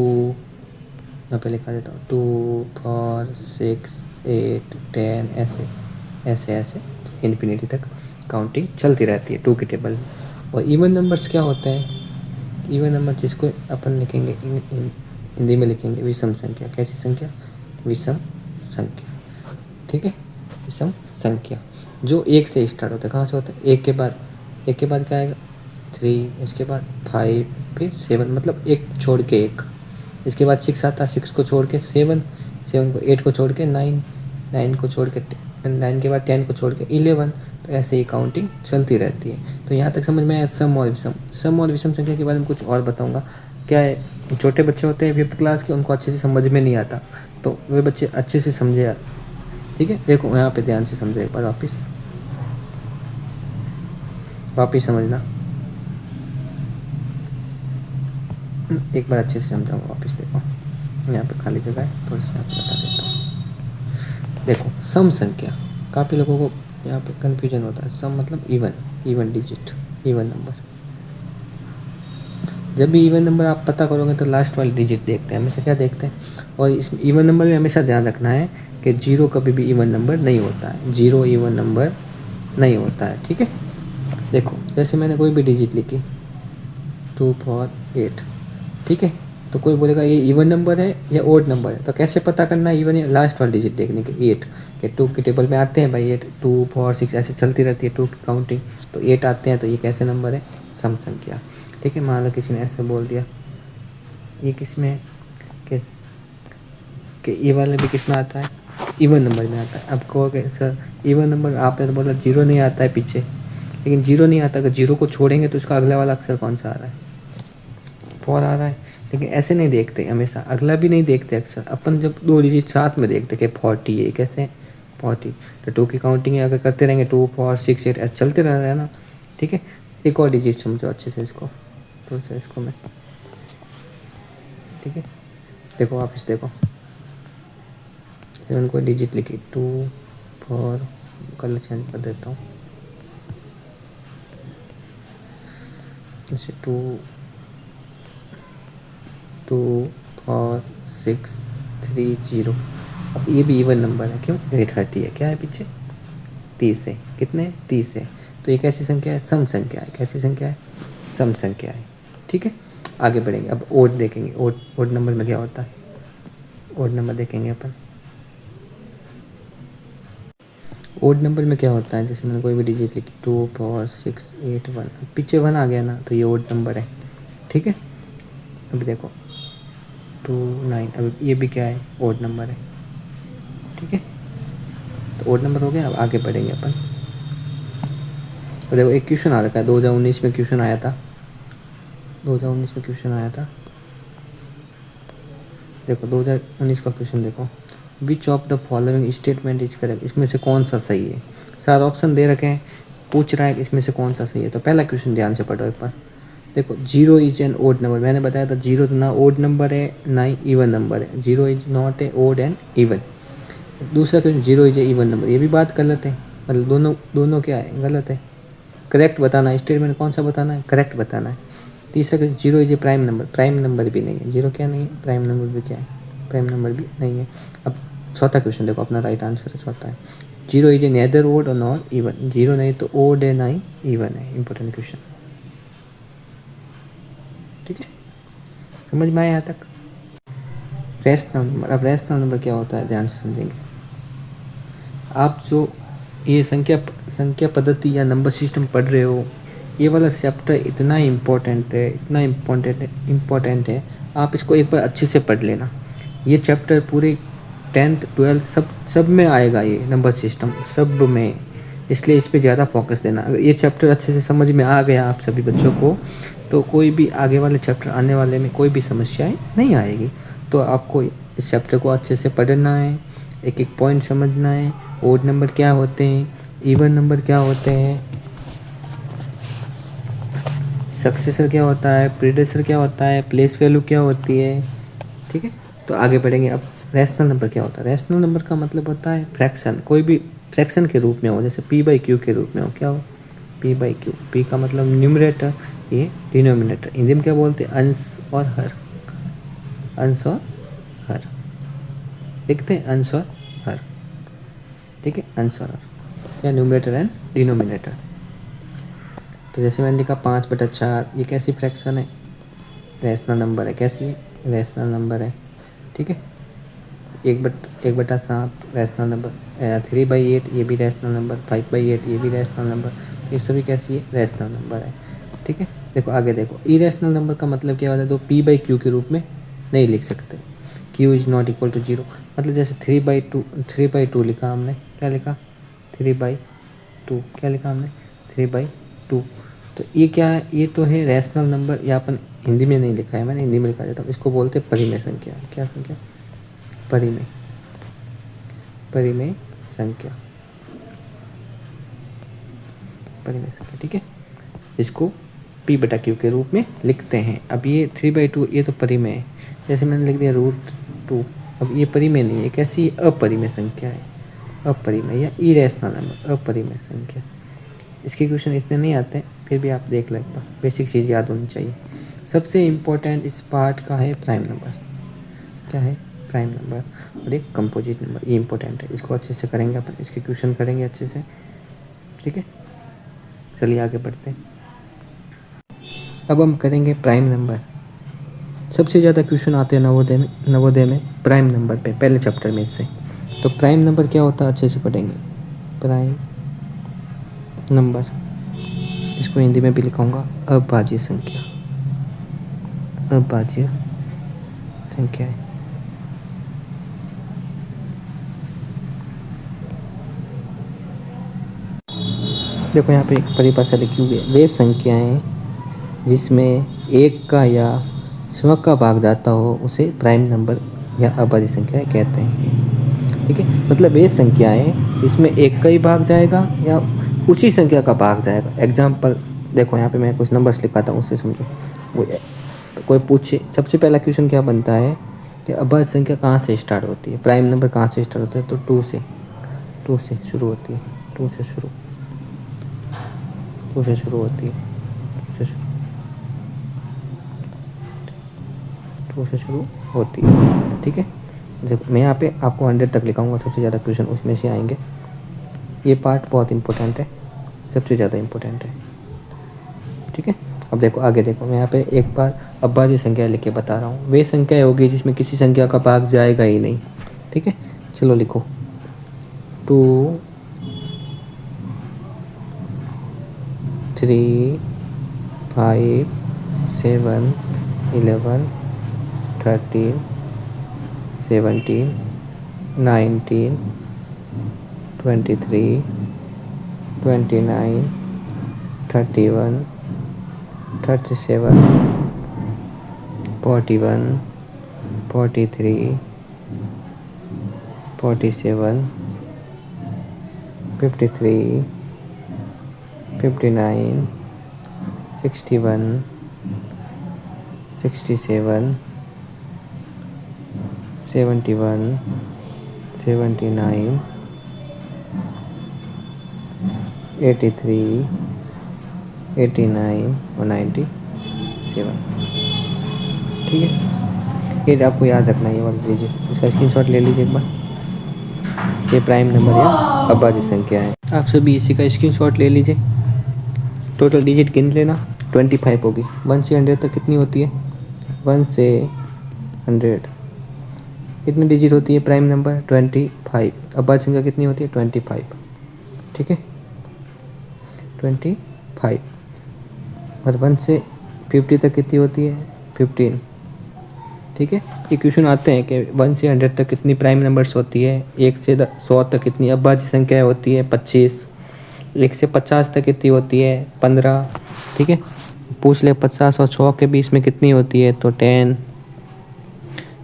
यहाँ पे लिखा देता हूँ 2 4 6 8 10, ऐसे ऐसे ऐसे इन्फिनिटी तक काउंटिंग चलती रहती है 2 की टेबल में। और इवन नंबर्स क्या होते हैं, इवन नंबर जिसको अपन लिखेंगे हिंदी में लिखेंगे विषम संख्या। कैसी संख्या, विषम संख्या, ठीक है, विषम संख्या। जो एक से स्टार्ट होता है, कहाँ से होता है, एक के बाद क्या आएगा 3, इसके बाद 5, फिर 7, मतलब एक छोड़ के एक, इसके बाद 6 आता है, 6 को छोड़ के 7, 7 को 8 को छोड़ के 9, 9 को छोड़ के 9 के बाद 10 को छोड़ के 11, तो ऐसे ही काउंटिंग चलती रहती है। तो यहाँ तक समझ में आया सम और विषम। सम और विषम संख्या के बारे में कुछ और बताऊँगा। क्या है, छोटे बच्चे होते हैं 5th क्लास के, उनको अच्छे से समझ में नहीं आता, तो वे बच्चे अच्छे से समझे, ठीक है। देखो यहाँ पे ध्यान से समझो एक बार, वापिस समझना, एक बार अच्छे से समझाऊंगा, वापस देखो, यहाँ पे खाली जगह है, थोड़ी सी यहाँ पे बता देता हूँ। देखो सम संख्या, काफ़ी लोगों को यहाँ पे कन्फ्यूजन होता है। सम मतलब इवन डिजिट, इवन नंबर। जब भी इवन नंबर आप पता करोगे तो लास्ट वाली डिजिट देखते हैं, हमेशा क्या देखते हैं। और इस इवन नंबर में हमेशा ध्यान रखना है कि 0 कभी भी इवन नंबर नहीं होता है, 0 इवन नंबर नहीं होता है, ठीक है। देखो जैसे मैंने कोई भी डिजिट लिखी 2 4 8, ठीक है, तो कोई बोलेगा ये इवन नंबर है या ओड नंबर है, तो कैसे पता करना है इवन या लास्ट वाली डिजिट देखने के, 8 के 2 के टेबल में आते हैं भाई, 8 2 4 6 ऐसे चलती रहती है 2 की काउंटिंग, तो 8 आते हैं, तो ये कैसे नंबर है, सम संख्या, ठीक है। मान लो किसी ने ऐसे बोल दिया, ये किस में किस कि ये वाला भी किस में आता है, इवन नंबर में आता है। अब कहोगे सर इवन नंबर, आपने तो बोला 0 नहीं आता है पीछे, लेकिन 0 नहीं आता, अगर 0 को छोड़ेंगे तो इसका अगला वाला अक्षर कौन सा आ रहा है, 4 आ रहा है। लेकिन ऐसे नहीं देखते, हमेशा अगला भी नहीं देखते अक्सर, अपन जब 2 डिजिट साथ में देखते कि 40 है, कैसे 40, तो 2 की काउंटिंग अगर करते रहेंगे 2 4 6 8 चलते रह रहे हैं ना, ठीक है। एक और डिजिट समझो अच्छे से इसको, तो से इसको मैं, ठीक है, देखो वापस देखो, जैसे मैंने कोई डिजिट लिखी 2 4, कलर चेंज कर देता हूँ, जैसे 2 2 4 6 3 0। अब ये भी इवन नंबर है, क्यों, 30 है, क्या है पीछे 30 है, कितने 30 है, तो ये कैसी संख्या है, सम संख्या है। कैसी संख्या है, सम संख्या है, ठीक है। आगे बढ़ेंगे, अब ओड देखेंगे, ओड नंबर में क्या होता है, ओड नंबर देखेंगे अपन। ओड नंबर में क्या होता है, जैसे मैंने कोई भी डिजिट लिखी 2 4 6 8 1, पीछे 1 आ गया ना, तो ये ओड नंबर है, ठीक है। अभी देखो 2 9, अब ये भी क्या है, ओड नंबर है, ठीक है। तो ओड नंबर हो गया। अब आगे बढ़ेंगे अपन, तो देखो एक क्वेश्चन आ रखा है, 2019 में क्वेश्चन आया था, 2019 में क्वेश्चन आया था, देखो 2019 का क्वेश्चन देखो, which of the following statement is correct, इसमें से कौन सा सही है। सारे ऑप्शन दे रखे हैं, पूछ रहा है कि इसमें से कौन सा सही है। तो पहला क्वेश्चन ध्यान से पढ़ो एक बार, देखो 0 इज एन ओड नंबर, मैंने बताया था 0 तो ना ओड नंबर है ना ही इवन नंबर है, 0 is not a odd and even. दूसरा question 0 is a even number, ये भी बात गलत है, मतलब दोनों क्या है, गलत है। करेक्ट बताना है, स्टेटमेंट कौन सा बताना है, करेक्ट बताना है। तीसरा question 0 is A prime number भी नहीं है, 0 क्या नहीं है, प्राइम नंबर भी क्या है, प्राइम नंबर भी नहीं है। अब चौथा क्वेश्चन देखो, अपना राइट आंसर है चौथा है, 0 इज ए नेदर ओड और नॉट इवन, 0 नहीं तो ओड है ना ही इवन है, इंपॉर्टेंट क्वेश्चन। ठीक है, समझ में आया यहाँ तक? रैशनल नंबर, अब रैशनल नंबर क्या होता है ध्यान से समझेंगे। आप जो ये संख्या पद्धति या नंबर सिस्टम पढ़ रहे हो, ये वाला चैप्टर इतना इम्पोर्टेंट है, इतना इम्पोर्टेंट है, आप इसको एक बार अच्छे से पढ़ लेना। ये चैप्टर पूरे 10th 12th सब में आएगा, ये नंबर सिस्टम सब में, इसलिए इस पे ज़्यादा फोकस देना। अगर ये चैप्टर अच्छे से समझ में आ गया आप सभी बच्चों को, तो कोई भी आगे वाले चैप्टर आने वाले में कोई भी समस्याएं नहीं आएगी। तो आपको इस चैप्टर को अच्छे से पढ़ना है, एक एक पॉइंट समझना है। ओड नंबर क्या होते हैं, इवन नंबर क्या होते हैं, सक्सेसर क्या होता है, प्रीडेसेसर क्या होता है, प्लेस वैल्यू क्या होती है। ठीक है, तो आगे बढ़ेंगे। अब रैशनल नंबर क्या होता है? रैशनल नंबर का मतलब होता है फ्रैक्शन, कोई भी फ्रैक्शन के रूप में हो, जैसे p/q के रूप में हो। क्या हो? p/q। p का मतलब न्यूमरेटर, ये डिनोमिनेटर। हिंदी में क्या बोलते हैं? अंश और हर। अंश और हर लिखते हैं, अंश और हर। ठीक है, अंश और हर या न्यूमरेटर एंड डिनोमिनेटर। तो जैसे मैंने लिखा 5/4, ये कैसी फ्रैक्शन है? रैशनल नंबर है। कैसी है? रैशनल नंबर है। ठीक है, 1/7 रैशनल नंबर, 3/8 ये भी रैशनल नंबर, 5/8 ये भी रैशनल नंबर। तो ये सभी कैसी है? रैशनल नंबर है। ठीक है, देखो आगे देखो, इरेशनल नंबर का मतलब क्या होता है? तो p/q के रूप में नहीं लिख सकते। q is not equal to 0, मतलब जैसे 3/2 लिखा हमने, क्या लिखा? 3/2 क्या लिखा हमने? 3/2। तो ये क्या है? ये तो है रैशनल नंबर। या अपन हिंदी में नहीं लिखा है, मैंने हिंदी में लिखा जाता हूँ, इसको बोलते हैं परिमेय संख्या। क्या संख्या? परिमेय संख्या, परिमेय संख्या। ठीक है, इसको p/q के रूप में लिखते हैं। अब ये 3/2 ये तो परिमेय है, जैसे मैंने लिख दिया √2। अब ये परिमेय नहीं है, कैसी? अपरिमेय संख्या है। अपरिमेय या इरेशनल नंबर, अपरिमेय संख्या। इसके क्वेश्चन इतने नहीं आते, फिर भी आप देख लो एक बार, बेसिक चीज़ याद होनी चाहिए। सबसे इम्पोर्टेंट इस पार्ट का है प्राइम नंबर। क्या है? प्राइम नंबर और एक कंपोजिट नंबर, ये इंपॉर्टेंट है। इसको अच्छे से करेंगे अपन, इसके क्वेश्चन करेंगे अच्छे से। ठीक है, चलिए आगे बढ़ते हैं। अब हम करेंगे प्राइम नंबर। सबसे ज़्यादा क्वेश्चन आते हैं नवोदय में प्राइम नंबर पे, पहले चैप्टर में इससे। तो प्राइम नंबर क्या होता है अच्छे से पढ़ेंगे। प्राइम नंबर, इसको हिंदी में भी लिखाऊंगा अभाज्य संख्या। अभाज्य संख्या है। देखो यहाँ पे एक परिभाषा लिखी हुई है, वे संख्याएं जिसमें एक का या स्व का भाग जाता हो उसे प्राइम नंबर या अभाज्य संख्याएं कहते हैं। ठीक है, मतलब वे संख्याएं जिसमें एक का ही भाग जाएगा या उसी संख्या का भाग जाएगा। एग्जाम्पल देखो, यहाँ पे मैं कुछ नंबर्स लिखाता हूँ, उससे समझो। वो कोई पूछे, सबसे पहला क्वेश्चन क्या बनता है कि अभाज्य संख्या कहाँ से स्टार्ट होती है, प्राइम नंबर कहाँ से स्टार्ट होता है? तो 2 से शुरू होती है। 2 से शुरू होती है। 2 से शुरू होती है। ठीक है, देखो मैं यहाँ पे आपको 100 तक लिखाऊंगा, सबसे ज़्यादा क्वेश्चन उसमें से आएंगे। ये पार्ट बहुत इंपॉर्टेंट है, सबसे ज़्यादा इंपॉर्टेंट है। ठीक है, अब देखो आगे देखो, मैं यहाँ पे एक बार अभाज्य संख्या लिख के बता रहा हूँ। वे संख्या होगी जिसमें किसी संख्या का भाग जाएगा ही नहीं। ठीक है, चलो लिखो 2 3 5 7 11 13 17 19 23 29 31 37 41 43 47 53 59 61 67 71 79 83 89 और 97। ठीक है, ये आपको याद रखना है, ये वाला डिजिट, इसका स्क्रीनशॉट ले लीजिए एक बार। ये प्राइम नंबर या अभाज्य संख्या है। आप सभी इसी का स्क्रीनशॉट ले लीजिए, टोटल डिजिट गिन लेना। 25 होगी। 1 से 100 तक कितनी होती है? 1 से 100 कितनी डिजिट होती है प्राइम नंबर? 25। अभाज्य संख्या कितनी होती है? 25। ठीक है, 25। और 1 से 50 तक कितनी होती है? 15। ठीक है, ये क्वेश्चन आते हैं कि 1 से 100 तक कितनी प्राइम नंबर्स होती है, 1 से 100 तक कितनी अभाज्य संख्या होती है? 25। 1 से 50 तक कितनी होती है? 15। ठीक है, पूछ ले 50 और 100 के बीच में कितनी होती है? तो 10।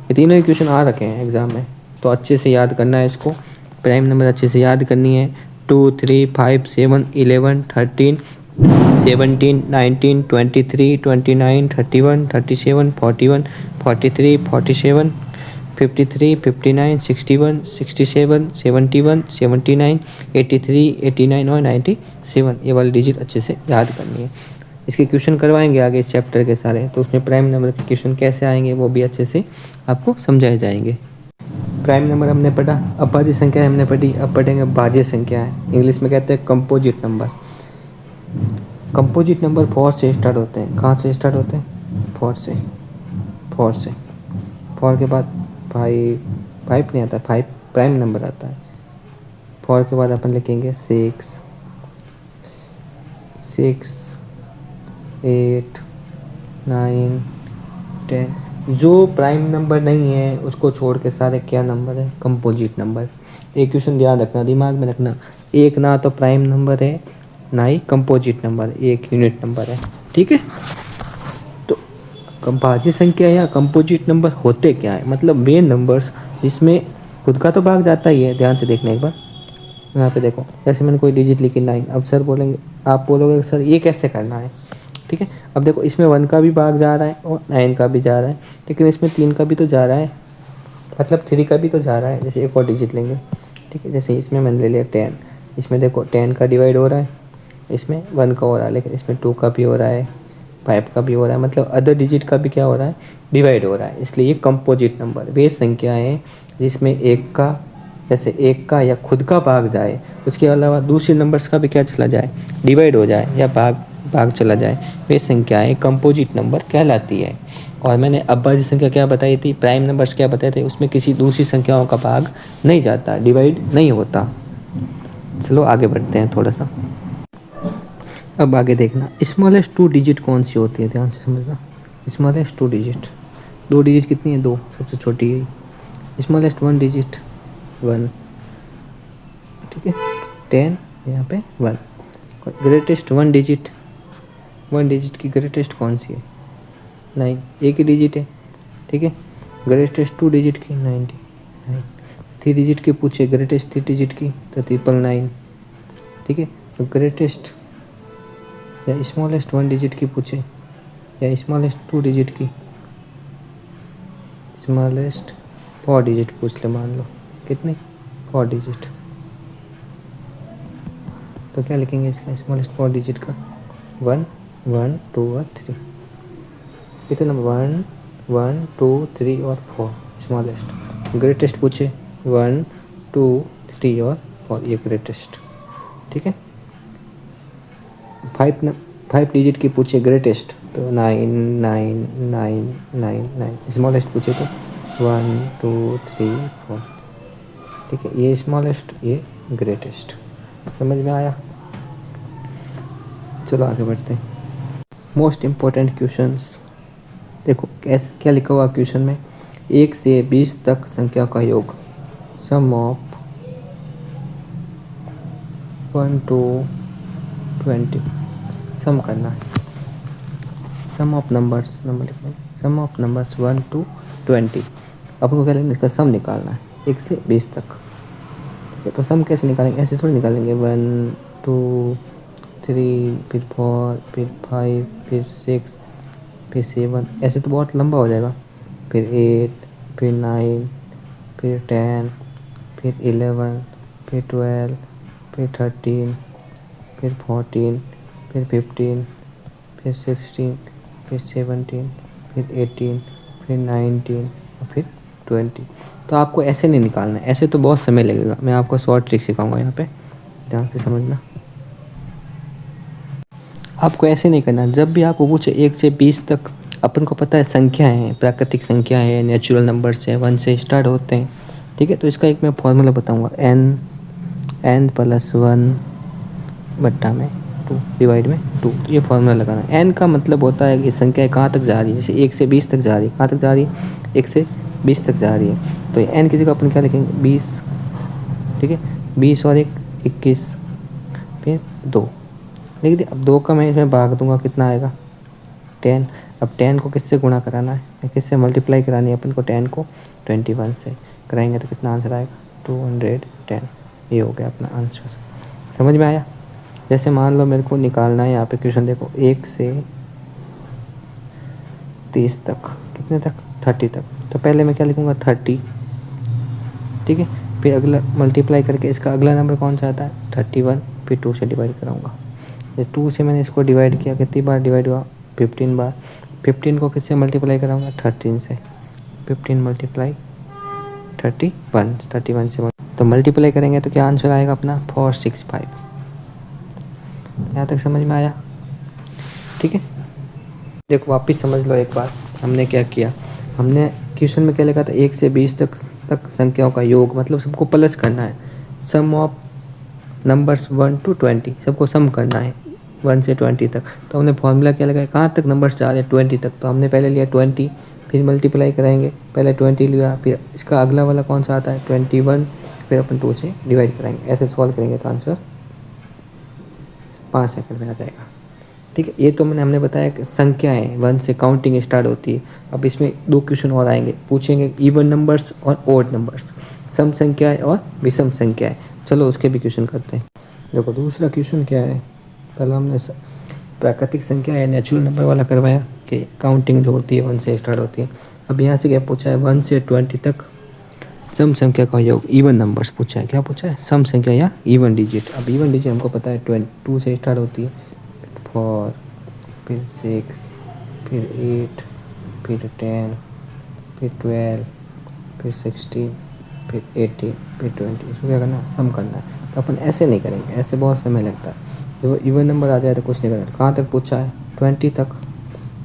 ये तीनों ही क्वेश्चन आ रखे हैं एग्ज़ाम में, तो अच्छे से याद करना है इसको। प्राइम नंबर अच्छे से याद करनी है। 2, 3, 5, 7, 11, 13, 17, 19, 23, 29, 31, 37, 41, 43, 47, 53, 59, 61, 67, 71, 79, 83, 89 और 97, ये वाली डिजिट अच्छे से याद करनी है। इसके क्वेश्चन करवाएंगे आगे इस चैप्टर के सारे, तो उसमें प्राइम नंबर के क्वेश्चन कैसे आएंगे वो भी अच्छे से आपको समझाए जाएंगे। प्राइम नंबर हमने पढ़ा, अभाज्य संख्या हमने पढ़ी, अब पढ़ेंगे भाज्य संख्या है। इंग्लिश में कहते हैं कंपोजिट नंबर। कंपोजिट नंबर 4 से स्टार्ट होते हैं। कहाँ से स्टार्ट होते हैं? 4 से। 4 के बाद 5 नहीं आता, 5 प्राइम नंबर आता है। 4 के बाद अपन लिखेंगे 6, 8, 9, 10। जो प्राइम नंबर नहीं है उसको छोड़ के सारे क्या नंबर है? Composite number. एक क्वेश्चन ध्यान रखना, दिमाग में रखना, एक ना तो प्राइम नंबर है ना ही कंपोजिट नंबर, एक यूनिट नंबर है। ठीक है, तो भाज्य संख्या या कंपोजिट नंबर होते क्या है? मतलब वे नंबर्स जिसमें खुद का तो भाग जाता ही है। ध्यान से देखना एक बार, यहाँ पे देखो, जैसे मैंने कोई डिजिट लिखी 9, अब सर बोलेंगे, आप बोलोगे सर ये कैसे करना है? ठीक है, अब देखो इसमें 1 का भी भाग जा रहा है और 9 का भी जा रहा है, लेकिन इसमें 3 का भी तो जा रहा है, मतलब 3 का भी तो जा रहा है। जैसे एक और डिजिट लेंगे, ठीक है, जैसे इसमें मैंने ले लिया 10, इसमें देखो 10 का डिवाइड हो रहा है, इसमें 1 का हो रहा है, लेकिन इसमें 2 का भी हो रहा है, 5 का भी हो रहा है, मतलब अदर डिजिट का भी क्या हो रहा है? डिवाइड हो रहा है। इसलिए ये कंपोजिट नंबर वे संख्याएँ जिसमें एक का, जैसे एक का या खुद का भाग जाए, उसके अलावा दूसरे नंबर्स का भी क्या चला जाए? डिवाइड हो जाए या भाग चला जाए, वे संख्याएं कंपोजिट नंबर कहलाती है। और मैंने अभाज्य संख्या क्या बताई थी, प्राइम नंबर्स क्या बताए थे, उसमें किसी दूसरी संख्याओं का भाग नहीं जाता, डिवाइड नहीं होता। चलो आगे बढ़ते हैं थोड़ा सा। अब आगे देखना, स्मॉलेस्ट 2 डिजिट कौन सी होती है? ध्यान से समझना, स्मॉलेस्ट 2 डिजिट, 2 डिजिट कितनी है? 2, सबसे छोटी है। स्मॉलेस्ट 1 डिजिट 1, ठीक है, 10 यहाँ पे 1। ग्रेटेस्ट 1 डिजिट, 1 डिजिट की ग्रेटेस्ट कौन सी है? 9, एक ही डिजिट है। ठीक है, ग्रेटेस्ट 2 डिजिट की 99। 3 डिजिट की पूछे ग्रेटेस्ट 3 डिजिट की तो 999। ठीक है, तो ग्रेटेस्ट या स्मॉलेस्ट 1 डिजिट की पूछे या स्मॉलेस्ट 2 डिजिट की, स्मॉलेस्ट 4 डिजिट पूछ ले, मान लो कितनी? 4 डिजिट, तो क्या लिखेंगे इसका स्मॉलेस्ट 4 डिजिट का? 1, 1, 2 और 3। कितने नंबर? 1, 1, 2, 3 और 4 स्मॉलेस्ट। ग्रेटेस्ट पूछे 1, 2, 3 और 4, ये ग्रेटेस्ट। ठीक है, 5 डिजिट की पूछे ग्रेटेस्ट तो 9, 9, 9, 9, 9। स्मॉलेस्ट पूछे तो 1, 2, 3, 4। ठीक है, ये स्मॉलेस्ट, ये ग्रेटेस्ट। समझ में आया? चलो आगे बढ़ते हैं। मोस्ट इम्पोर्टेंट क्वेश्चंस देखो, कैसे क्या लिखा हुआ क्वेश्चन में? 1 से 20 तक संख्या का योग, सम ऑफ 1 to 20, सम करना है। सम ऑफ नंबर्स, नंबर लिखना है, सम ऑफ नंबर्स 1 to 20। आपको क्या लिखना है? इसका सम निकालना है 1 से 20 तक। ठीक है, तो सम कैसे निकालेंगे? ऐसे थोड़ी निकालेंगे, 1, 2, 3, फिर 4, फिर 5, फिर 6, फिर 7, ऐसे तो बहुत लंबा हो जाएगा। फिर 8, फिर 9, फिर 10, फिर 11, फिर 12, फिर 13, फिर 14, फिर 15, फिर 16, फिर 17, फिर 18, फिर 19 और फिर 20। तो आपको ऐसे नहीं निकालना है, ऐसे तो बहुत समय लगेगा। मैं आपको शॉर्ट ट्रिक सिखाऊंगा यहाँ पे, ध्यान से समझना। आपको ऐसे नहीं करना। जब भी आपको पूछे 1 से 20 तक, अपन को पता है संख्याएं हैं, प्राकृतिक संख्या है, नेचुरल नंबर्स है, 1 से स्टार्ट होते हैं, ठीक है। तो इसका एक मैं फॉर्मूला बताऊंगा, n प्लस 1 बट्टा में 2 डिवाइड में 2। तो ये फॉर्मूला लगाना है। n का मतलब होता है कि संख्या कहाँ तक जा रही है, जैसे 1 से 20 तक जा रही है, कहाँ तक जा रही है, 1 से 20 तक जा रही है। तो n की जगह अपन क्या लिखेंगे, 20, ठीक है। 20 और 1 21, फिर 2 लिख दिया। अब 2 का मैं इसमें भाग दूंगा, कितना आएगा 10। अब 10 को किससे गुणा कराना है, किससे मल्टीप्लाई करानी है अपन को, 10 को 21 से कराएंगे तो कितना आंसर आएगा 210। ये हो गया अपना आंसर। समझ में आया। जैसे मान लो मेरे को निकालना है यहाँ पे क्वेश्चन, देखो 1 से 30 तक, कितने तक 30 तक। तो पहले मैं क्या लिखूँगा 30, ठीक है। फिर अगला मल्टीप्लाई करके इसका अगला नंबर कौन सा आता है 31, फिर 2 से डिवाइड कराऊंगा। जैसे 2 से मैंने इसको डिवाइड किया, कितनी बार डिवाइड हुआ 15 बार। 15 को किससे मल्टीप्लाई कराऊंगा 13 से, 15 मल्टीप्लाई 31 से तो मल्टीप्लाई करेंगे तो क्या आंसर आएगा अपना 465। यहाँ तक समझ में आया, ठीक है। देखो वापस समझ लो एक बार, हमने क्या किया, हमने क्वेश्चन में क्या लिखा था 1 से 20 तक संख्याओं का योग, मतलब सबको प्लस करना है। सम ऑफ नंबर्स 1 to 20, सबको सम करना है 1 से 20 तक। तो हमने फॉर्मूला क्या लगाया, कहाँ तक नंबर्स जा रहे हैं 20 तक। तो हमने पहले लिया 20, फिर मल्टीप्लाई कराएंगे, पहले 20 लिया, फिर इसका अगला वाला कौन सा आता है 21, फिर अपन 2 से डिवाइड कराएंगे। ऐसे सॉल्व करेंगे तो आंसर 5 सेकंड में आ जाएगा, ठीक है। ये तो हमने बताया कि संख्याएं 1 से काउंटिंग स्टार्ट होती है। अब इसमें 2 क्वेश्चन और आएंगे, पूछेंगे इवन नंबर्स और ओड नंबर्स, सम संख्याएं और विषम संख्याएं। चलो उसके भी क्वेश्चन करते हैं। देखो दूसरा क्वेश्चन क्या है, पहले हमने प्राकृतिक संख्या या नेचुरल नंबर वाला करवाया कि काउंटिंग जो होती है 1 से स्टार्ट होती है। अब यहाँ से क्या पूछा है 1 से 20 तक सम संख्या का योग, इवन नंबर्स पूछा है। क्या पूछा है, सम संख्या या इवन डिजिट। अब इवन डिजिट हमको पता है 2 से स्टार्ट होती है, 4, फिर 6, फिर 8, फिर 10, फिर 12, फिर 16, फिर 18, फिर 20। इसको क्या करना है, सम करना है। तो अपन ऐसे नहीं करेंगे, ऐसे बहुत समय लगता है। जब इवन नंबर आ जाए तो कुछ नहीं करना। कहाँ तक पूछा है 20 तक,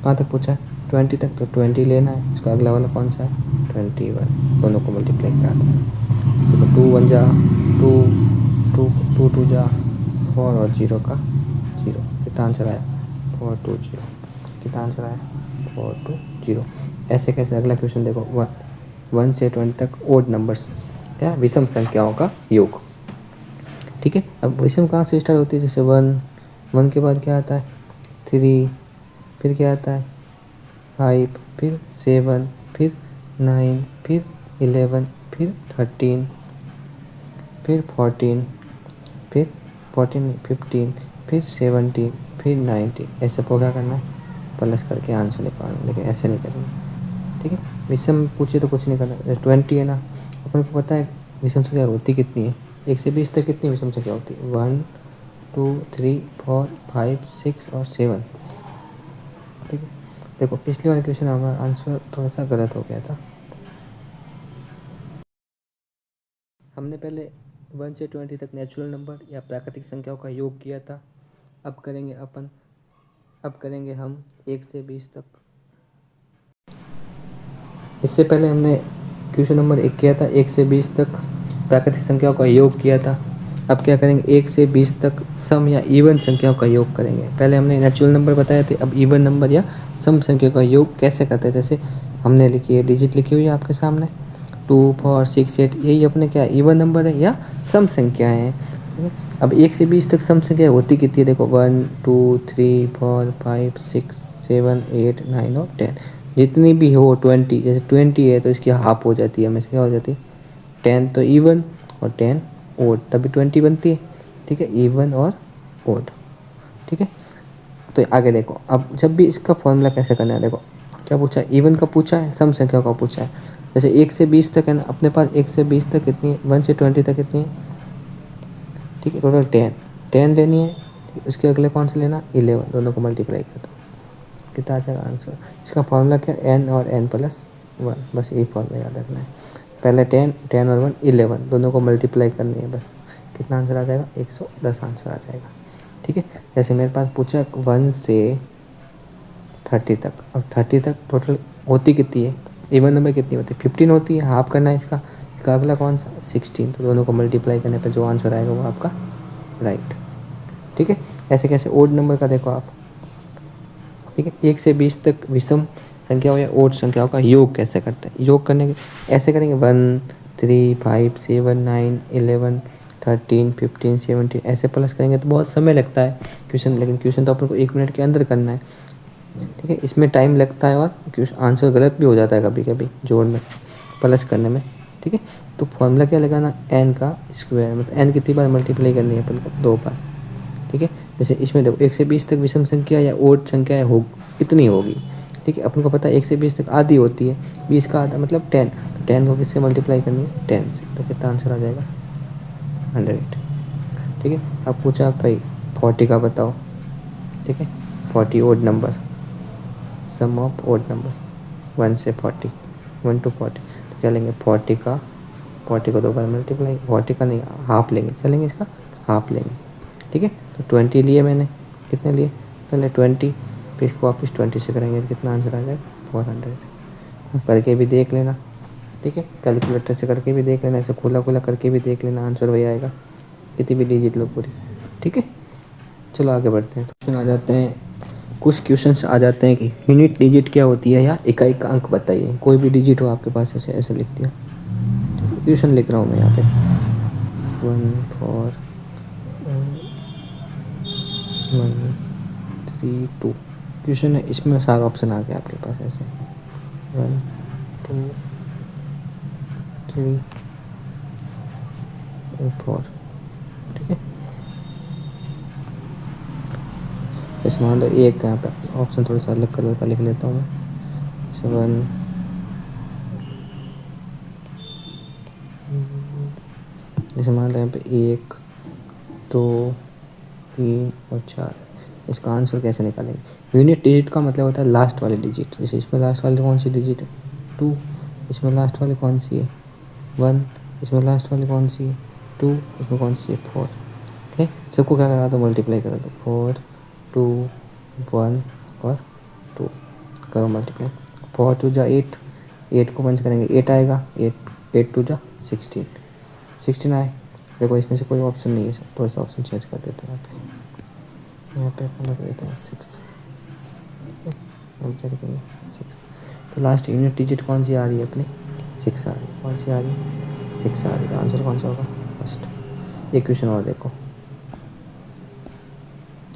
कहाँ तक पूछा है 20 तक, तो 20 लेना है। उसका अगला वाला कौन सा है 21, दोनों को मल्टीप्लाई करा दो। तो 2 1 जा 2, 2 2 जा 4 और 0 का 0, कितना आंसर आया 420। कितना आंसर आया 420। ऐसे कैसे, अगला क्वेश्चन देखो 1 से 20 तक ओड नंबर्स, क्या विषम संख्याओं का योग, ठीक है। अब विषम कहाँ से स्टार्ट होती है, जैसे 1 के बाद क्या आता है 3, फिर क्या आता है 5, फिर 7, फिर 9, फिर 11, फिर 13, फिर 14, फिर 15, फिर 17, फिर 19। ऐसे को क्या करना है प्लस करके आंसर निकालना, लेकिन ऐसे नहीं करना, ठीक है। विषम पूछे तो कुछ नहीं करना। 20 है ना, अपन को पता है विषम संख्या होती कितनी है, 1 से 20 तक कितनी विषम संख्या होती है 1 2 3 4 5 6 और 7, ठीक है। देखो पिछले वाले क्वेश्चन हमारा आंसर थोड़ा सा गलत हो गया था। हमने पहले 1 से 20 तक नेचुरल नंबर या प्राकृतिक संख्याओं का योग किया था। अब करेंगे हम 1 से 20 तक। इससे पहले हमने क्वेश्चन नंबर 1 किया था, 1 से 20 तक प्राकृतिक संख्याओं का योग किया था। अब क्या करेंगे 1 से 20 तक सम या इवन संख्याओं का योग करेंगे। पहले हमने नेचुरल नंबर बताए थे, अब इवन नंबर या सम संख्या का योग कैसे करते हैं। जैसे हमने लिखी है, डिजिट लिखी हुई है आपके सामने 2 4 6 8, यही अपने क्या इवन नंबर है या सम संख्याएँ हैं, ठीक है। अब 1 से 20 तक सम संख्या होती कितनी है, देखो 1 2 3 4 5 6 7 8 9 और 10। जितनी भी हो 20, जैसे 20 है तो इसकी हाफ हो जाती है, हमेशा क्या हो जाती है 10, तो इवन और 10 ओड, तभी 20 बनती है, ठीक है, इवन और ओड, ठीक है। तो आगे देखो, अब जब भी इसका फॉर्मूला कैसे करना है, देखो क्या पूछा है, इवन का पूछा है, सम संख्या का पूछा है। जैसे 1 से 20 तक है ना, अपने पास 1 से 20 तक कितनी है, 1 से 20 तक कितनी है, ठीक है, टोटल 10 लेनी है। उसके अगले कौन से लेना 11, दोनों को मल्टीप्लाई कर दो, कितना आ जाएगा आंसर। इसका फॉर्मूला क्या n और n प्लस 1, बस यही फॉर्मूला याद रखना है। पहले 10 और 1 11, दोनों को मल्टीप्लाई करनी है, बस कितना आंसर आ जाएगा 110 आंसर आ जाएगा, ठीक है। जैसे मेरे पास पूछा 1 से 30 तक, अब 30 तक टोटल होती कितनी है, इवन नंबर कितनी होती है, 15 होती है। हाफ करना है इसका अगला कौन सा, 16। तो दोनों को मल्टीप्लाई करने पर जो आंसर आएगा वो आपका राइट। ठीक है। ऐसे कैसे ओड नंबर का देखो आप, ठीक है। 1 से 20 तक विषम संख्याओं या ओड संख्याओं का योग कैसे करते हैं, योग करने के ऐसे करेंगे 1 3 5 7 9 11 13 15 17 ऐसे प्लस करेंगे तो बहुत समय लगता है क्वेश्चन, लेकिन क्वेश्चन तो अपन को 1 मिनट के अंदर करना है। ठीक है। इसमें टाइम लगता है और आंसर गलत भी हो जाता है कभी कभी जोड़ में, प्लस करने में। ठीक है। तो फॉर्मूला क्या लगाना, एन का स्क्वायर, मतलब एन कितनी बार मल्टीप्लाई करनी है अपन को, 2 बार। ठीक है। जैसे इसमें देखो 1 से 20 तक विषम संख्या या ओड संख्या हो कितनी होगी। ठीक है। अपन को पता है 1 से 20 तक आधी होती है, 20 का आधा मतलब 10, तो 10 को किससे मल्टीप्लाई करनी है, 10 से, तो कितना आंसर आ जाएगा 100। ठीक है। अब पूछा भाई 40 का बताओ। ठीक है। 40 odd number, sum of odd number 1 से 40, 1 to 40। तो क्या लेंगे 40 को 2 बार मल्टीप्लाई, 40 का नहीं हाफ लेंगे, क्या लेंगे इसका हाफ लेंगे। ठीक है। तो 20 लिए मैंने, कितने लिए पहले 20, फिर इसको वापस 20 से करेंगे तो कितना आंसर आ जाएगा 400। करके भी देख लेना। ठीक है। कैलकुलेटर से करके भी देख लेना, ऐसे खुला खुला करके भी देख लेना, आंसर वही आएगा, कितनी भी डिजिट लो पूरी। ठीक है। चलो आगे बढ़ते हैं। तो क्वेश्चन आ जाते हैं, कुछ क्वेश्चंस आ जाते हैं कि यूनिट डिजिट क्या होती है या इकाई का अंक बताइए। कोई भी डिजिट हो आपके पास, ऐसे ऐसे लिख दिया। क्वेश्चन लिख रहा हूँ मैं यहाँ पे 1 4 1 3 2 क्वेश्चन है, इसमें सारा ऑप्शन आ गया आपके पास, ऐसे 1 2 3 4। ठीक है। इसमें मान लो एक यहाँ पे ऑप्शन थोड़ा सा अलग कलर का लिख लेता हूँ मैं, 7 जैसे मान लो यहाँ पे 1 2 3 और 4। इसका आंसर कैसे निकालेंगे, यूनिट डिजिट का मतलब होता है लास्ट वाली डिजिट। जैसे इसमें लास्ट वाली कौन सी डिजिट है 2, इसमें लास्ट वाली कौन सी है 1, इसमें लास्ट वाली कौन सी है 2, इसमें कौन सी है 4। ठीक है। सबको क्या करा दो, मल्टीप्लाई करा दो, 4 2 1 और 2 करो मल्टीप्लाई। 4 2 जा 8, 8 को पंच करेंगे 8 आएगा, 8 2 जा 16, 16 आए। देखो इसमें से कोई ऑप्शन नहीं है, थोड़ा सा ऑप्शन चेंज कर देते हैं यहाँ पे अपन लग देते हैं 6। हम क्या लिखेंगे 6। तो लास्ट यूनिट डिजिट कौन सी आ रही है अपनी, 6 आ रही है। कौन सी आ रही है 6 आ रही है। तो आंसर कौन सा होगा फर्स्ट। एक क्वेश्चन और देखो,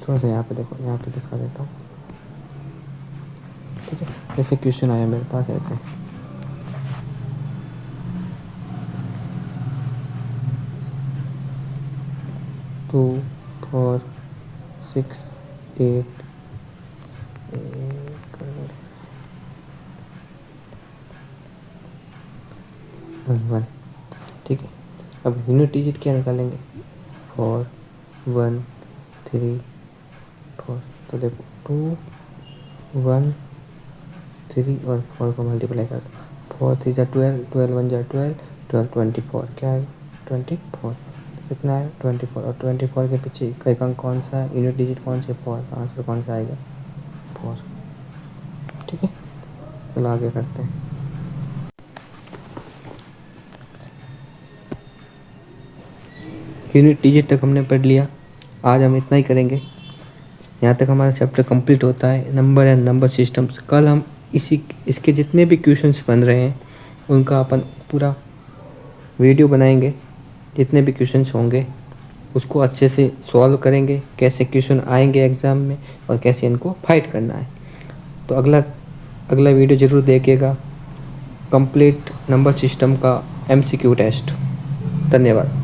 थोड़ा सा यहाँ पे देखो, यहाँ पे दिखा देता हूँ। ठीक है। ऐसे क्वेश्चन आया मेरे पास ऐसे, टू 4 6 8 1। ठीक है। अब यूनिट डिजिट क्या निकालेंगे, 4 1 3 4। तो देखो 2 1 3 और 4 को मल्टीप्लाई कर दो, 4 3 जा 12, 12 1 जा 12, 12 24, क्या है 24। कितना है 24, और 24 के पीछे इकाई अंक कौन सा है, यूनिट डिजिट कौन सी है 4, तो आंसर कौन सा आएगा 4। ठीक है। चलो आगे करते हैं। यूनिट डिजिट तक हमने पढ़ लिया, आज हम इतना ही करेंगे। यहाँ तक हमारा चैप्टर कंप्लीट होता है, नंबर एंड नंबर सिस्टम्स। कल हम इसके जितने भी क्वेश्चंस बन रहे हैं उनका अपन पूरा वीडियो बनाएंगे, जितने भी क्वेश्चंस होंगे उसको अच्छे से सॉल्व करेंगे, कैसे क्वेश्चन आएंगे एग्ज़ाम में और कैसे इनको फाइट करना है। तो अगला वीडियो ज़रूर देखिएगा, कंप्लीट नंबर सिस्टम का MCQ टेस्ट। धन्यवाद।